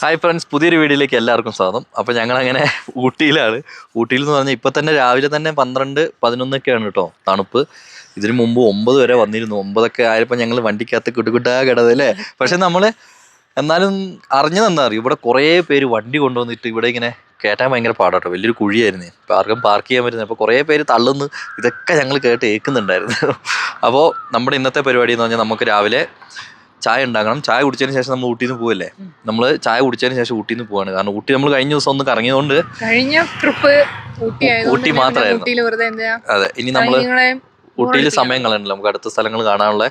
Hi friends, പുതിയൊരു വീഡിയോയിലേക്ക് എല്ലാവർക്കും സ്വാഗതം. അപ്പോൾ ഞങ്ങളങ്ങനെ ഊട്ടിയിലാണ്. ഊട്ടിയിൽ എന്ന് പറഞ്ഞാൽ ഇപ്പോൾ തന്നെ രാവിലെ തന്നെ 12-11 കേട്ടോ തണുപ്പ്. ഇതിനു മുമ്പ് 9 വരെ വന്നിരുന്നു. 9 ആയപ്പോൾ ഞങ്ങൾ വണ്ടിക്കകത്ത് കുട്ടുകുട്ടാ കിടന്നല്ലേ. പക്ഷെ നമ്മൾ എന്നാലും അറിഞ്ഞതെന്താ അറിയും, ഇവിടെ കുറേ പേര് വണ്ടി കൊണ്ടുവന്നിട്ട് ഇവിടെ ഇങ്ങനെ കയറ്റാൻ ഭയങ്കര പാടാട്ടോ. വലിയൊരു കുഴിയായിരുന്നു, ഇപ്പോൾ ആർക്കും പാർക്ക് ചെയ്യാൻ പറ്റുന്നത്. അപ്പോൾ കുറേ പേര് തള്ളുന്നു, ഇതൊക്കെ ഞങ്ങൾ കേൾക്കുന്നുണ്ടായിരുന്നു. അപ്പോൾ നമ്മുടെ ഇന്നത്തെ പരിപാടി എന്ന് പറഞ്ഞാൽ നമുക്ക് രാവിലെ ചായ ഉണ്ടാക്കണം. ചായ കുടിച്ചതിന് ശേഷം നമ്മൾ ഊട്ടിയിൽ നിന്ന് പോവല്ലേ. നമ്മൾ ചായ കുടിച്ചതിന് ശേഷം ഊട്ടിയിൽ നിന്ന് പോവാണ്. കാരണം ഊട്ടി നമ്മൾ കഴിഞ്ഞ ദിവസം ഒന്ന് കറങ്ങിയതുകൊണ്ട് കഴിഞ്ഞ ട്രിപ്പ് ഊട്ടി മാത്രമായിരുന്നു. അതെ, ഇനി നമ്മൾ ഊട്ടിയിൽ സമയം കളയണ്ടല്ലോ, നമുക്ക് അടുത്ത സ്ഥലങ്ങൾ കാണാനുള്ള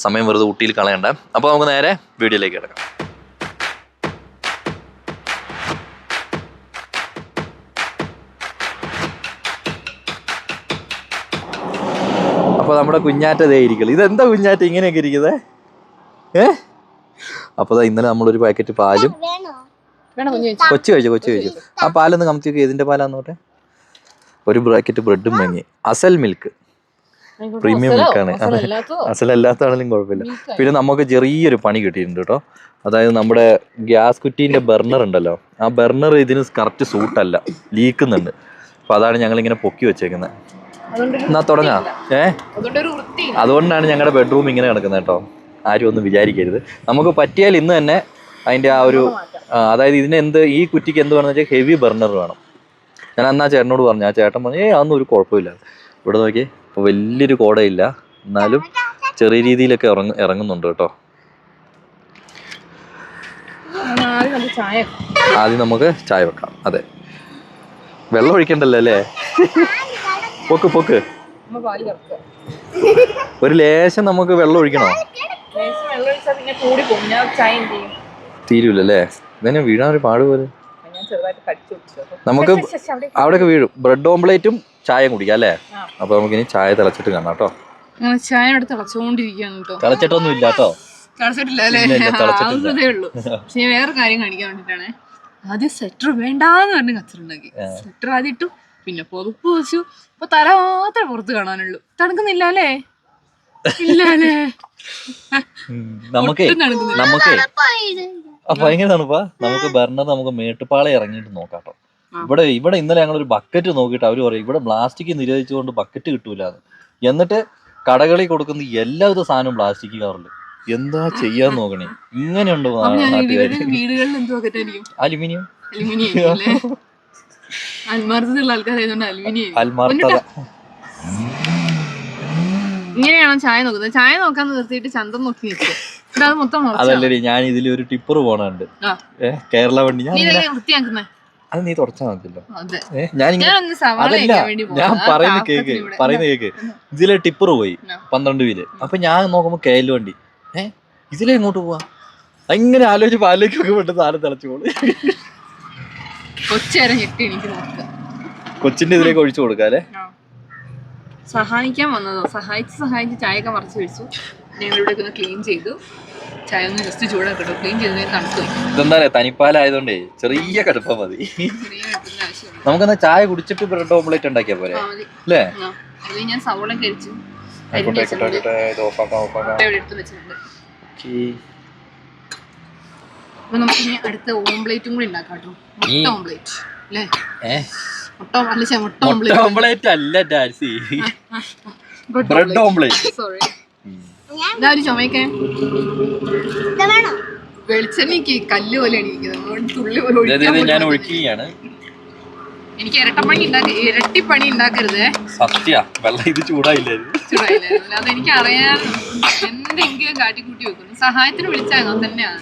സമയം വെറുതെ ഊട്ടിയിൽ കളയണ്ട. അപ്പോൾ നമുക്ക് നേരെ വീഡിയോയിലേക്ക് കിടക്കാം. അപ്പോൾ നമ്മുടെ കുഞ്ഞാറ്റ ദേ ഇരിക്കല്. ഇതെന്താ കുഞ്ഞാറ്റ ഇങ്ങനെയൊക്കെ ഇരിക്കുന്നത്? അപ്പോൾ ഇന്നലെ നമ്മളൊരു പാക്കറ്റ് പാലും കൊച്ചു കഴിച്ചു. ആ പാലൊന്ന് കമത്തി വെക്കുക. ഏതിന്റെ പാലാന്നോട്ടെ. ഒരു പാക്കറ്റ് ബ്രെഡും വാങ്ങി. അസൽ മിൽക്ക്, പ്രീമിയം മിൽക്കാണ്. അസലല്ലാത്താണെങ്കിലും കുഴപ്പമില്ല. പിന്നെ നമുക്ക് ചെറിയൊരു പണി കിട്ടിയിട്ടുണ്ട് കേട്ടോ. അതായത് നമ്മുടെ ഗ്യാസ് കുറ്റീൻ്റെ ബർണർ ഉണ്ടല്ലോ, ആ ബർണർ ഇതിന് കറക്റ്റ് സൂട്ടല്ല, ലീക്കുന്നുണ്ട്. അപ്പോൾ അതാണ് ഞങ്ങളിങ്ങനെ പൊക്കി വെച്ചേക്കുന്നത്. എന്നാ തുടങ്ങാം. അതുകൊണ്ടാണ് ഞങ്ങളുടെ ബെഡ്റൂം ഇങ്ങനെ കിടക്കുന്നത് കേട്ടോ. ആരും ഒന്നും വിചാരിക്കരുത്. നമുക്ക് പറ്റിയാൽ ഇന്ന് തന്നെ അതിൻ്റെ ആ ഒരു അതായത് ഇതിന് ഈ കുറ്റിക്ക് എന്ത് വേണമെന്ന് വെച്ചാൽ ഹെവി ബർണർ വേണം. ഞാൻ അന്ന് ആ ചേട്ടനോട് പറഞ്ഞു. ആ ചേട്ടൻ പറഞ്ഞു അതൊന്നും ഒരു കുഴപ്പമില്ല. ഇവിടെ നോക്കി, ഇപ്പോൾ വലിയൊരു കോടയില്ല, എന്നാലും ചെറിയ രീതിയിലൊക്കെ ഇറങ്ങുന്നുണ്ട് കേട്ടോ. ആദ്യം നമുക്ക് ചായ വെക്കാം. അതെ, വെള്ളം ഒഴിക്കണ്ടല്ലോ അല്ലേ. പൊക്ക് ഒരു ലേശം നമുക്ക് വെള്ളം ഒഴിക്കണോ? തീരൂലല്ലേ. ഇതന്നെ വീഴാൻ ഒരു പാട് പോലെ. നമുക്ക് അവിടെയൊക്കെ വീഴും. ബ്രെഡ് ഓംപ്ലേറ്റും ചായയും കുടിക്കാം അല്ലേ. അപ്പൊ നമുക്ക് ഇനി ചായ തിളച്ചിട്ട് കാണാം കേട്ടോ. ചായ തിളച്ചോണ്ടിരിക്കുകയാണ്. തിളച്ചിട്ടൊന്നും ഇല്ല കേട്ടോ. പക്ഷെ വേറെ കാര്യം കാണിക്കാൻ വേണ്ടിട്ടാണ്. ആദ്യം സ്വെറ്റർ വേണ്ടാന്ന് പറഞ്ഞ് കച്ചറുണ്ടാക്കി. സ്വെറ്റർ ആദ്യം ഇട്ടു, പിന്നെ പൊതുപ്പ് വെച്ചു. ഇപ്പൊ തല മാത്രമേ പുറത്ത് കാണാനുള്ളൂ. തണുക്കുന്നില്ല അല്ലേ? ഇല്ലേ. നമുക്ക് ഭയങ്കര തണുപ്പാ. നമുക്ക് ബർണർ നമുക്ക് മേട്ടുപ്പാളെ ഇറങ്ങിയിട്ട് നോക്കാം കേട്ടോ. ഇവിടെ ഇന്നലെ ഞങ്ങളൊരു ബക്കറ്റ് നോക്കിയിട്ട് അവർ പറയും ഇവിടെ പ്ലാസ്റ്റിക് നിരോധിച്ചുകൊണ്ട് ബക്കറ്റ് കിട്ടൂലെന്ന്. എന്നിട്ട് കടകളിൽ കൊടുക്കുന്ന എല്ലാവിധ സാധനവും പ്ലാസ്റ്റിക് കവറില്. എന്താ ചെയ്യാൻ നോക്കണേ. ഇങ്ങനെയുണ്ട് നാട്ടുകാര്. അലുമിനിയം ഇങ്ങനെയാണോ ചായ നോക്കുന്നത്? ചായ നോക്കാൻ നിർത്തിയിട്ട് ചന്തം നോക്കി നിൽക്കും. അതല്ലേ, ഞാൻ ഇതിലൊരു ടിപ്പർ പോണുണ്ട്, കേരള വണ്ടി. അത് നീ തുടച്ചാ മതിയല്ലോ. ഞാൻ പറയുന്ന കേക്ക്. ഇതിലെ ടിപ്പർ പോയി 12 വീല്. അപ്പൊ ഞാൻ നോക്കുമ്പോ കേരള വണ്ടി. ഇതിലെ എങ്ങോട്ട് പോവാ? അങ്ങനെ ആലോചിച്ച് പെട്ടെന്ന് സാധനം തിളച്ചു പോണു. കൊച്ചിന്റെ ഇതിലേക്ക് ഒഴിച്ചു കൊടുക്കാം അല്ലേ. സഹായിക്കാൻ വന്നതോ? സഹായിച്ച് ചായയൊക്കെ മറച്ചു വെച്ചു. ഞങ്ങളിവിടെ ഒന്ന് ക്ലീൻ ചെയ്തു. ചായ ഒന്ന് ജസ്റ്റ് ചൂടാക്കട്ടോ. ക്ലീൻ ചെയ്തതിന് തണുത്തു. ഇതെന്താ തനിപ്പാലായതുകൊണ്ടേ ചെറിയ കടുപ്പം മതി. നമുക്കെന്നാ ചായ കുടിച്ചിട്ട് ബ്രെഡ് ഓംപ്ലേറ്റ് ഉണ്ടാക്കിയാ പോരെ അല്ലേ? ഞാൻ സവോള കഴിച്ചു. അപ്പൊ നമുക്ക് ഇനി അടുത്ത ഓംപ്ലേറ്റും കൂടി ഉണ്ടാക്കാം കേട്ടോ. മുട്ട ഓംപ്ലേറ്റ് അല്ലേ? മുട്ട ഓംപ്ലേറ്റ് അല്ല ഡാൻസി, ബ്രെഡ് ഓംപ്ലേറ്റ്. സോറി, ചുമയൊക്കെ വെളിച്ചെണ്ണയ്ക്ക് കല്ല് പോലെയാണ് ഇരിക്കുന്നത്. ഞാൻ ഒഴിക്കുകയാണ്. എനിക്ക് ഇരട്ടിപ്പണി ഉണ്ടാക്കരുത്. സത്യ വെള്ളം ഇത് ചൂടായില്ലായിരുന്നു. അല്ലാതെ എനിക്ക് അറിയാൻ എന്തെങ്കിലും കാട്ടിക്കൂട്ടി വെക്കുന്നു. സഹായത്തിന് വിളിച്ചാൽ അങ്ങനെ തന്നെയാണ്.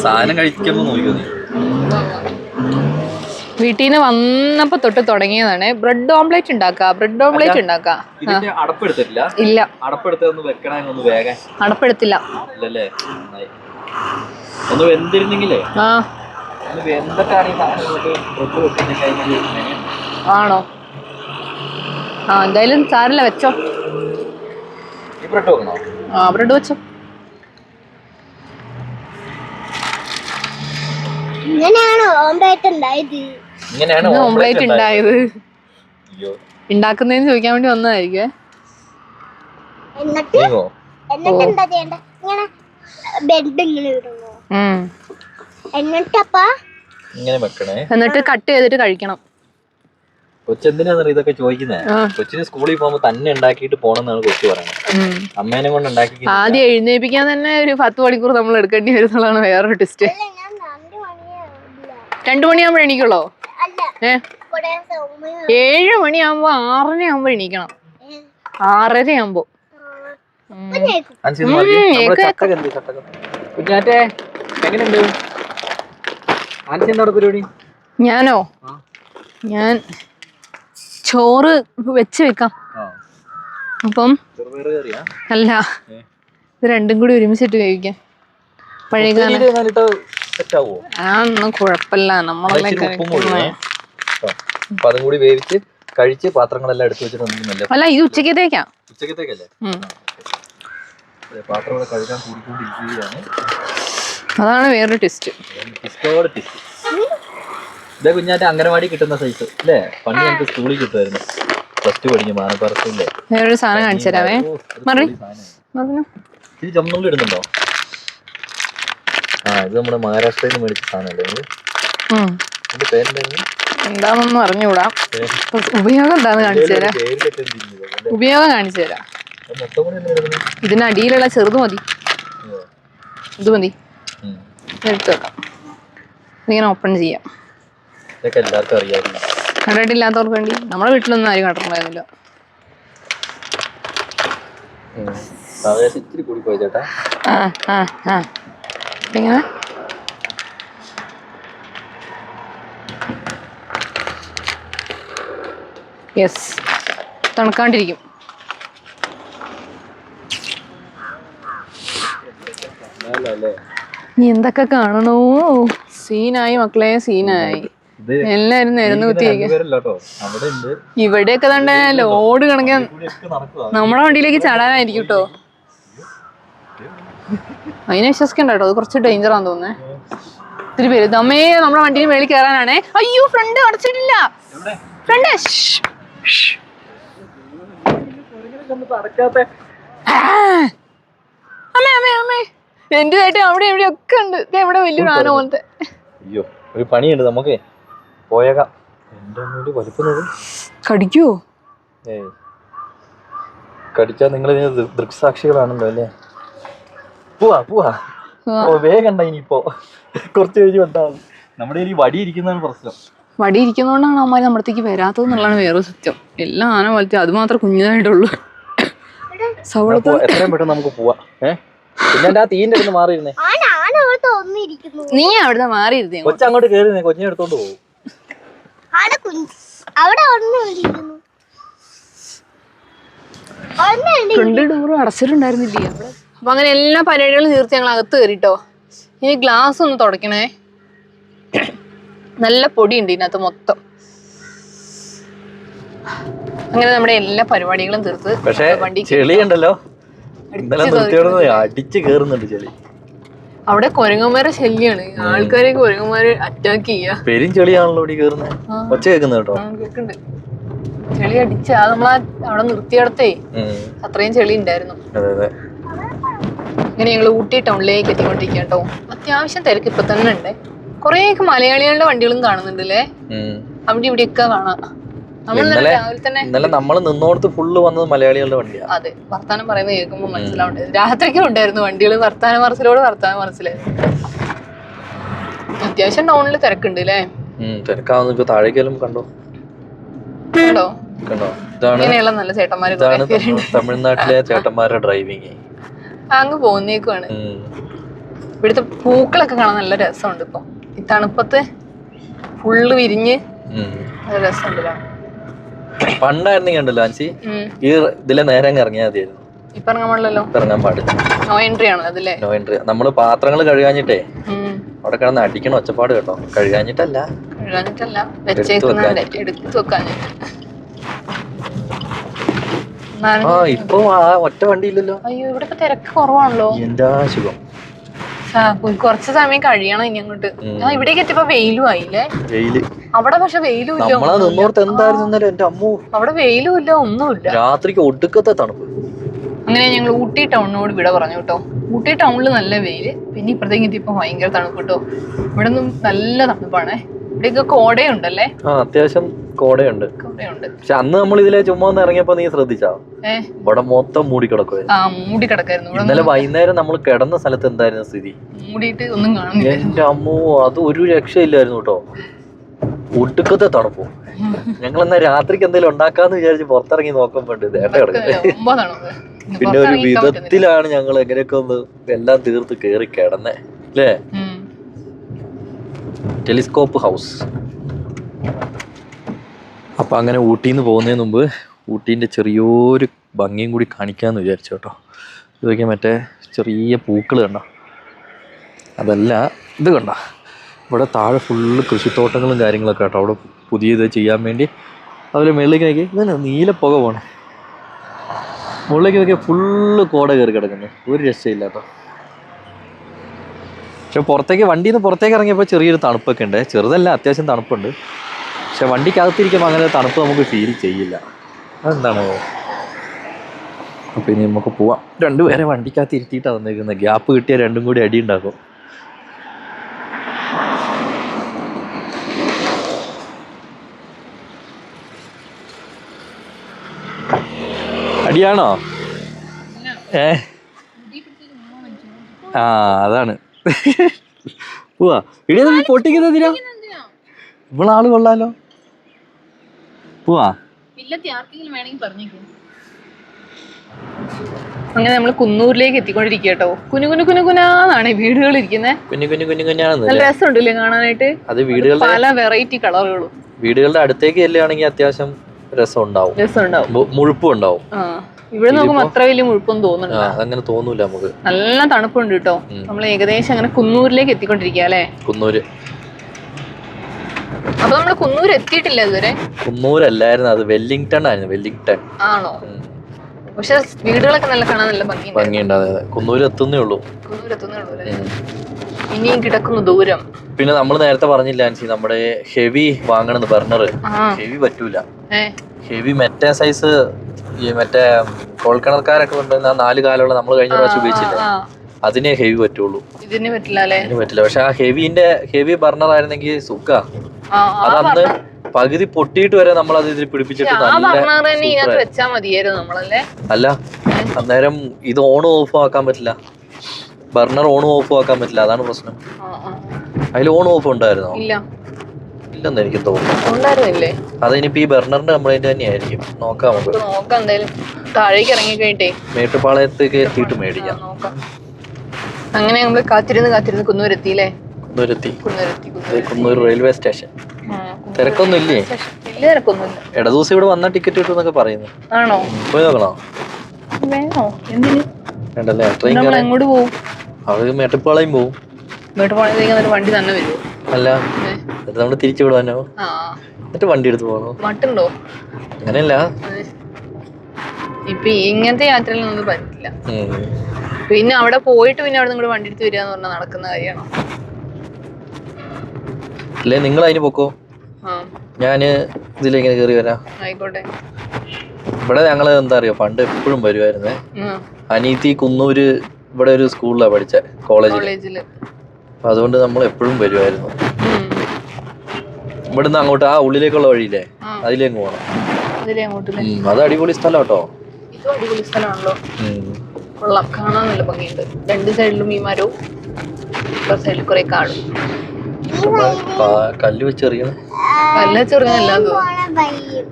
സാധനം കഴിക്കുമ്പോ നോക്കിയോ നീ. വീട്ടിൽ നിന്ന് വന്നപ്പോ തൊട്ട് തുടങ്ങിയതാണ് ബ്രെഡ് ഓംപ്ലേറ്റ് ഉണ്ടാക്കാം. അടപ്പെടുത്തില്ല. ഇല്ല, അടപ്പെടുത്തില്ല. ഒന്ന് വെന്തിരുന്നെങ്കിലേ. ആണോ? എന്തായാലും സാരല്ല, വെച്ചോ. ബ്രെഡ് വെച്ചോ. ഇങ്ങനെയാണ് ഓംപ്ലേറ്റ് ഉണ്ടായത്. ഉണ്ടാക്കുന്നതെന്ന് ചോദിക്കാൻ വേണ്ടി വന്നതായിരിക്കും. ഇങ്ങനെ വെക്കണേ. എന്നിട്ട് കട്ട് ചെയ്തിട്ട് കഴിക്കണം. കൊച്ചെന്തിനാന്ന് ഇതൊക്കെ ചോദിക്കുന്നത്? കൊച്ചിന് സ്കൂളിൽ പോകുമ്പോ തന്നെ ഉണ്ടാക്കിയിട്ട് പോണെന്നാണ് കൊച്ചു പറയുന്നത്. അമ്മേനെ കൊണ്ട് ഉണ്ടാക്കി ആദ്യം എഴുന്നേപ്പിക്കാൻ തന്നെ ഒരു 10 മണിക്കൂർ നമ്മൾ എടുക്കേണ്ടി വരുന്നതാണ് വേറൊരു ടെസ്റ്റ്. 2 മണിയാകുമ്പോ എണീക്കുള്ളോ? 7 മണിയാകുമ്പോ 6:30 ആകുമ്പോ എണീക്കണം. 6:30 ആകുമ്പോ. ഞാനോ? ഞാൻ ചോറ് വെച്ച് വെക്കാം. അപ്പം അല്ല, ഇത് രണ്ടും കൂടി ഒരുമിച്ചിട്ട് കഴിക്കാം. പഴയകാലം ഒന്നും കുഴപ്പമില്ല. നമ്മളെല്ലാം കഴിച്ച് പാത്രങ്ങളെല്ലാം എടുത്തു വെച്ചിട്ട് അല്ല, ഇത് ഉച്ചക്കത്തേക്കാ. ഉച്ചക്കത്തേക്കല്ലേ? പാത്രം കഴുകാൻ കൂടിക്കൊണ്ടിരിക്കുകയാണ്. അതാണ് വേറൊരു ടെസ്റ്റ്. ഇതേ കുഞ്ഞാറ്റ അംഗനവാടി കിട്ടുന്ന സൈസ് അല്ലേ? പണ്ട് നമുക്ക് സ്കൂളിൽ കിട്ടുമായിരുന്നു. പ്ലസ് 2 പഠിക്കും മാനപ്പാറത്തില്ലേ. വേറൊരു സാധനം കാണിച്ചു തരാവേ. ഇത് ചമ്മന്നുള്ളി ഇടുന്നുണ്ടോ? ഇത് നമ്മുടെ മഹാരാഷ്ട്രയിൽ നിന്ന് മേടിച്ച സാധനമല്ലേ? ഇതിന്റെ പേരെന്തായിരുന്നു? എന്താണെന്നൊന്നും അറിഞ്ഞുകൂടാ. ഉപയോഗം എന്താന്ന് കാണിച്ചു തരാം. ഉപയോഗം കാണിച്ചു തരാം. ഇതിനടിയിലുള്ള ചെറുത് മതി. ഇത് മതി. എടുത്ത് വെക്കാം. ഇങ്ങനെ ഓപ്പൺ ചെയ്യാം. കണ്ടിട്ടില്ലാത്തവർക്ക് വേണ്ടി. നമ്മുടെ വീട്ടിലൊന്നും ആരും കണ്ടിട്ടുണ്ടായിരുന്നില്ല. ഇങ്ങനെ യെസ്, തണുക്കാണ്ടിരിക്കും. നീ എന്തൊക്കെ കാണണോ? സീനായി മക്കളെ, സീനായി. എല്ലാരും നിരന്ന് കുത്തിയിരിക്കും. ഇവിടെയൊക്കെ തന്നെ ലോഡ് കണക്കാൻ നമ്മുടെ വണ്ടിയിലേക്ക് ചാടാനായിരിക്കും കേട്ടോ. അതിനെ വിശ്വസിക്കണ്ട കേട്ടോ, അത് കുറച്ച് ഡേഞ്ചറാന്ന് തോന്നുന്നേ. ഇത്തിരി പേര് ദമ്മേ നമ്മുടെ വണ്ടിയിൽ മേളിൽ കയറാനാണേ. അയ്യോ, ഫ്രണ്ട് അടച്ചിട്ടില്ല. ഫ്രണ്ട് അമ്മേ അമ്മേ അമ്മേ, എന്റെ ആയിട്ട് അവിടെ ഇവിടെ ഒക്കെ ഉണ്ട്. ഇവിടെ വലിയൊരു ആന പോലത്തെ. അയ്യോ, ഒരു പണിയുണ്ട് നമുക്ക്. പോയേക്കാം. കടിക്കുവോ? കടിച്ചാ നിങ്ങൾ ദൃക്സാക്ഷികളാണല്ലോ അല്ലേ? പോവാ പോവാ, വേഗണ്ട. ഇനിയിപ്പോ കുറച്ച് കഴിഞ്ഞ് വന്നാൽ നമ്മുടെ ഈ വടി ഇരിക്കുന്നതാണ് പ്രശ്നം. വടി ഇരിക്കുന്നോണ്ടാണ് അമ്മ നമ്മളത്തേക്ക് വരാത്തതെന്നുള്ളതാണ് വേറൊരു സത്യം. എല്ലാം ആന പോലത്തെ, അത് മാത്രം കുഞ്ഞതായിട്ടുള്ളൂ. എത്രയും പെട്ടെന്ന് നമുക്ക് പോവാ. പിന്നെ ആ തീന്റെ അടുത്ത് മാറിയിരുന്നേ. നീ അവിടുന്ന് മാറിയിരുന്നേ. കൊച്ചങ്ങോട്ട് കേറിയിരുന്നേ, കൊച്ചിനെ എടുത്തോണ്ട് പോകും. ഫ്രണ്ട് ഡോറ് അടച്ചിട്ടുണ്ടായിരുന്നില്ലേ അവിടെ. അപ്പൊ അങ്ങനെ എല്ലാ പരിപാടികളും തീർത്ത് ഞങ്ങൾ അകത്ത് കയറിട്ടോ. ഇനി ഗ്ലാസ് ഒന്ന് തുടയ്ക്കണേ. നല്ല പൊടിയുണ്ട് ഇതിനകത്ത് മൊത്തം. അങ്ങനെ നമ്മുടെ എല്ലാ പരിപാടികളും തീർത്ത്. പക്ഷേ ചെളി ഉണ്ടല്ലോ, അടിച്ച് കേറുന്നുണ്ട് ചെളി. അവിടെ കുരങ്ങന്മാരെ ശല്യാണ്. ആൾക്കാരെ കുരങ്ങന്മാര് അറ്റാക്ക് ചെയ്യാ. പെരും ചെളിയാണല്ലോ ഇവിടെ കേറുന്നത്. ഒച്ച കേൾക്കുന്നത് കേട്ടോ. കേൾക്കുന്നുണ്ട്. ചെളി അടിച്ച നമ്മളാ അവിടെ നിർത്തിയിടത്തേ അത്രയും ചെളി ഉണ്ടായിരുന്നു. ഇങ്ങനെ ഞങ്ങൾ ഊട്ടി ടൗണിലേക്ക് എത്തിക്കൊണ്ടിരിക്കുക കേട്ടോ. അത്യാവശ്യം തിരക്ക് ഇപ്പൊ തന്നെ ഉണ്ട്. കൊറേയൊക്കെ മലയാളികളുടെ വണ്ടികളും കാണുന്നുണ്ടല്ലേ. അവിടെ ഇവിടെയൊക്കെ കാണാം. ഇന്നലെ നമ്മള് നിന്നോടത്ത് ഫുള്ള് വന്നത് മലയാളികളുടെ വണ്ടിയാ. അതെ, വർത്താനം പറയുമ്പോ കേൾക്കുമ്പോ മനസ്സിലാവണ്ടേ. രാത്രിക്കും ഉണ്ടായിരുന്നു വണ്ടികള്. വർത്താനം പറച്ചിലായിരുന്നു. അത്യാവശ്യം ടൗണില് തിരക്കുണ്ട് അല്ലേ? തിരക്കാവുന്ന ഇപ്പൊ താഴേക്കെല്ലാം കണ്ടോ? ഇങ്ങനെയുള്ള നല്ല ചേട്ടന്മാര് തമിഴ്നാട്ടിലെ ചേട്ടന്മാരുടെ ഡ്രൈവിങ്. അങ്ങ് പോകുന്നേക്കുവാണ്. ഇവിടുത്തെ പൂക്കളൊക്കെ കാണാൻ നല്ല രസമുണ്ട്. ഇപ്പൊ ഈ തണുപ്പത്ത് ഫുള്ള് വിരിഞ്ഞ് നല്ല രസമുണ്ടല്ലോ. പണ്ടായിരുന്നെങ്കിൽ ഉണ്ടല്ലോ ആൻസി, ഈ ഇതിലെ നേരെ ഇറങ്ങിയാൽ മതിയായിരുന്നു. ഇപ്പൊ ഇറങ്ങാൻ പാടില്ലല്ലോ. ഇറങ്ങാൻ പാടില്ല. നോ എൻട്രി ആണ് അതില്ലേ? No entry. നമ്മള് പാത്രങ്ങൾ കഴുകാഞ്ഞിട്ടേ അവിടെ കിടന്ന് അടിക്കണ ഒച്ചപ്പാട് കേട്ടോ. കഴുകാഞ്ഞിട്ടല്ല എടുത്ത് വെക്കാഞ്ഞിട്ട്. ഇപ്പൊ ആ ഒറ്റ വണ്ടിയില്ലല്ലോ. അയ്യോ, ഇവിടെ ഇപ്പൊ തിരക്ക് കുറവാണല്ലോ. എന്താ സുഖം. കുറച്ച് സമയം കഴിയണം ഇനി അങ്ങോട്ട്. ഇവിടേക്ക് എത്തിയപ്പോ വെയിലും ആയില്ലേ? വെയില് അവിടെ പക്ഷെ വെയിലും ഇല്ല. നിന്നോർത്ത് എന്തായിരുന്നു എന്റെ അമ്മൂ. അവിടെ വെയിലും ഇല്ല, ഒന്നുമില്ല. രാത്രിക്ക് ഒടുക്കത്തെ തണുപ്പ്. അങ്ങനെ ഞങ്ങൾ ഊട്ടി ടൗണിനോട് വിട പറഞ്ഞു കേട്ടോ. ഊട്ടി ടൗണിൽ നല്ല വെയില്, പിന്നെ ഇപ്പഴത്തേക്ക് എത്തിയപ്പോ ഭയങ്കര തണുപ്പ് കേട്ടോ. ഇവിടെ നിന്നും നല്ല തണുപ്പാണേ. ഇവിടെയൊക്കെ കോടയുണ്ടല്ലേ? അത്യാവശ്യം കോടയുണ്ട്. പക്ഷെ അന്ന് നമ്മൾ ഇതിലെ ചുമ്മാ ഒന്ന് ഇറങ്ങിയപ്പോ നീ ശ്രദ്ധിച്ചോ? ഇവിടെ മൊത്തം മൂടിക്കിടക്കായിരുന്നു. ഇന്നലെ വൈകുന്നേരം നമ്മൾ കിടന്ന സ്ഥലത്ത് എന്തായിരുന്നു സ്ഥിതി? മൂടിയിട്ട് ഒന്നും കാണുന്നില്ല. എന്റെ അമ്മോ, അത് ഒരു രക്ഷയില്ലായിരുന്നു കേട്ടോ. ഒടുക്കത്തെ തണുപ്പോ. ഞങ്ങൾ എന്നാ രാത്രിക്ക് എന്തെങ്കിലും ഉണ്ടാക്കാന്ന് വിചാരിച്ച് പുറത്തിറങ്ങി നോക്കുമ്പോ പിന്നെ ഒരു വിധത്തിലാണ് ഞങ്ങൾ എങ്ങനെയൊക്കെ ഒന്ന് എല്ലാം തീർത്ത് കേറി കിടന്നേ അല്ലേ? Telescope house. അപ്പൊ അങ്ങനെ ഊട്ടിന്ന് പോകുന്നതിന് മുമ്പ് ഊട്ടീൻ്റെ ചെറിയൊരു ഭംഗിയും കൂടി കാണിക്കാന്ന് വിചാരിച്ചു കേട്ടോ. ഇതൊക്കെ മറ്റേ ചെറിയ പൂക്കൾ കണ്ടോ? അതല്ല, ഇത് കണ്ടോ? ഇവിടെ താഴെ ഫുള്ള് കൃഷിത്തോട്ടങ്ങളും കാര്യങ്ങളൊക്കെ കേട്ടോ. അവിടെ പുതിയത് ചെയ്യാൻ വേണ്ടി അതുപോലെ മുകളിലേക്ക് നോക്കി ഇതന്നെ നീലപ്പുക പോണേ. മുകളിലേക്ക് നോക്കിയാൽ ഫുള്ള് കോട കയറി കിടക്കുന്നു. ഒരു രക്ഷയില്ല കേട്ടോ. പക്ഷെ പുറത്തേക്ക് വണ്ടിയിൽ നിന്ന് പുറത്തേക്ക് ഇറങ്ങിയപ്പോൾ ചെറിയൊരു തണുപ്പൊക്കെ ഉണ്ട്. ചെറുതല്ല, അത്യാവശ്യം തണുപ്പുണ്ട്. പക്ഷെ വണ്ടിക്കകത്തിരിക്കുമ്പോൾ അങ്ങനെ തണുപ്പ് നമുക്ക് ഫീൽ ചെയ്യില്ല. അതെന്താണ്? അപ്പം ഇനി നമുക്ക് പോവാം. രണ്ടുപേരെ വണ്ടിക്കകത്ത് ഇരുത്തിയിട്ടാണ് വന്നിരിക്കുന്നത്. ഗ്യാപ്പ് കിട്ടിയാൽ രണ്ടും കൂടി അടി ഉണ്ടാക്കും. അടിയാണോ? ആ അതാണ്. പോവാ. ഇടിയ പൊട്ടിക്കുന്നതിനാ? ഇവളാള് കൊള്ളാലോ. പോവാ. അങ്ങനെ നമ്മൾ കുന്നൂരിലേക്ക് എത്തിക്കൊണ്ടിരിക്കുക കേട്ടോ. കുനുകുനാന്നാണ് വീടുകൾ ഇരിക്കുന്നത്. നല്ല രസമുണ്ടല്ലേ കാണാനായിട്ട്? അത് വീടുകളുടെ പല വെറൈറ്റി കളറുകളും. വീടുകളുടെ അടുത്തേക്ക് ചെല്ലുകയാണെങ്കിൽ അത്യാവശ്യം രസം ഉണ്ടാവും, മുഴുപ്പും ഉണ്ടാവും. ഇവിടെ നോക്കുമ്പോ അത്ര വലിയ മുഴുപ്പൊന്നും തോന്നുന്നില്ല. അങ്ങനെ തോന്നൂല നമുക്ക്. നല്ല തണുപ്പുണ്ട് കേട്ടോ. നമ്മൾ ഏകദേശം അങ്ങനെ കുന്നൂരിലേക്ക് എത്തിക്കൊണ്ടിരിക്കുക അല്ലേ? കുന്നൂര്. അപ്പൊ നമ്മള് കുന്നൂർ എത്തിയിട്ടില്ല ഇതുവരെ. കുന്നൂരല്ലായിരുന്നു, അത് വെല്ലിംഗ്ടൺ ആയിരുന്നു. വെല്ലിംഗ്ടൺ ആണോ? പക്ഷെ വീടുകളൊക്കെ നല്ല കാണാൻ നല്ല ഭംഗിയുണ്ട്. അതെ, കുന്നൂര് എത്തുന്നേ ഉള്ളൂ. ഇനിയും കിടക്കുന്നു ദൂരം. പിന്നെ നമ്മൾ നേരത്തെ പറഞ്ഞില്ല ആൻസി, നമ്മുടെ ഹെവി വാങ്ങണമെന്ന്. ബർണർ ഹെവി പറ്റൂല. ഹെവി മറ്റേ സൈസ്, ഈ മറ്റേ കോൾക്കിണർക്കാരൊക്കെ കൊണ്ടുവന്ന 4 കാലുള്ള നമ്മൾ കഴിഞ്ഞ പ്രാവശ്യം ഉപയോഗിച്ചില്ല, അതിനെ ഹെവി പറ്റുള്ളൂ. ഇതിന് പറ്റില്ല. പക്ഷെ ആ ഹെവി ബർണർ ആയിരുന്നെങ്കിൽ സുഖ. അതന്ന് പകുതി പൊട്ടിയിട്ട് വരെ നമ്മൾ അത് ഇതിൽ പിടിപ്പിച്ചിട്ട് അല്ല, അന്നേരം ഇത് ഓണും ഓഫും ആക്കാൻ പറ്റില്ല. ബർണർ ഓണും ഓഫും ആക്കാൻ പറ്റില്ല, അതാണ് പ്രശ്നം. അതിൽ ഓണും ഓഫും ഉണ്ടായിരുന്നോ? ഇല്ലെന്ന് എനിക്ക് തോന്നുന്നു. അതിനിപ്പോ ഈ ബർണറിന്റെ കംപ്ലൈന്റ് തന്നെയായിരിക്കും. നോക്കാം, താഴേക്ക് ഇറങ്ങി കഴിഞ്ഞിട്ടേ മേട്ടുപാളയത്തേക്ക് എത്തിയിട്ട് മേടിക്കാം. അങ്ങനെ നമ്മള് കാത്തിരുന്ന് കുന്നൂരെത്തിയില്ലേ? Coonoor railway station. തിരക്കൊന്നും ഇല്ലേ? ഇട ദിവസം ഇവിടെ വന്ന ടിക്കറ്റ് കിട്ടുമെന്നൊക്കെ പറയുന്നു. ആണോ? പോയി നോക്കണോ? വേണ്ടല്ലേ? ട്രെയിൻ എങ്ങോട്ട് പോകും? അവര് മേട്ടുപ്പാളയും പോവും. മേട്ടുപാളയത്തേക്ക് വണ്ടി തന്നെ വരുമോ? അല്ല, നമ്മള് തിരിച്ചു വിടാനോ? എന്നിട്ട് വണ്ടി എടുത്ത് പോകണോ? മട്ടുണ്ടോ? അങ്ങനെയല്ല, ഇപ്പൊ ഇങ്ങനത്തെ യാത്രയിലൊന്നും പറ്റില്ല. പിന്നെ അവിടെ പോയിട്ട് പിന്നെ അവിടെ നിങ്ങളുടെ വണ്ടി എടുത്ത് വരിക എന്ന് പറഞ്ഞാൽ നടക്കുന്ന കാര്യമാണോ? അല്ലേ, നിങ്ങൾ അതിന് പൊക്കോ, ഞാന് ഇതിലിങ്ങനെ കയറി വരാം. ആയിക്കോട്ടെ. ഇവിടെ ഞങ്ങള് എന്താ അറിയോ, പണ്ട് എപ്പോഴും വരുമായിരുന്നേ. അനീതി കുന്നൂര് ഇവിടെ ഒരു സ്കൂളിലാണ് പഠിച്ച, കോളേജില്. അപ്പൊ അതുകൊണ്ട് നമ്മൾ എപ്പോഴും വരുമായിരുന്നു. ഇവിടുന്ന് അങ്ങോട്ട് ആ ഉള്ളിലേക്കുള്ള വഴിയില്ലേ, അതിലേക്ക് പോകണം. അത് അടിപൊളി സ്ഥലം കേട്ടോ. ഇതും അടിപൊളി സ്ഥലമാണല്ലോ. കൊള്ളാം, കാണാൻ നല്ല ഭംഗിയുണ്ട്. രണ്ട് സൈഡിലും ഈ മരവും, സൈഡിൽ കുറെ കാടും. കല്ല് വെച്ചെറിയണം.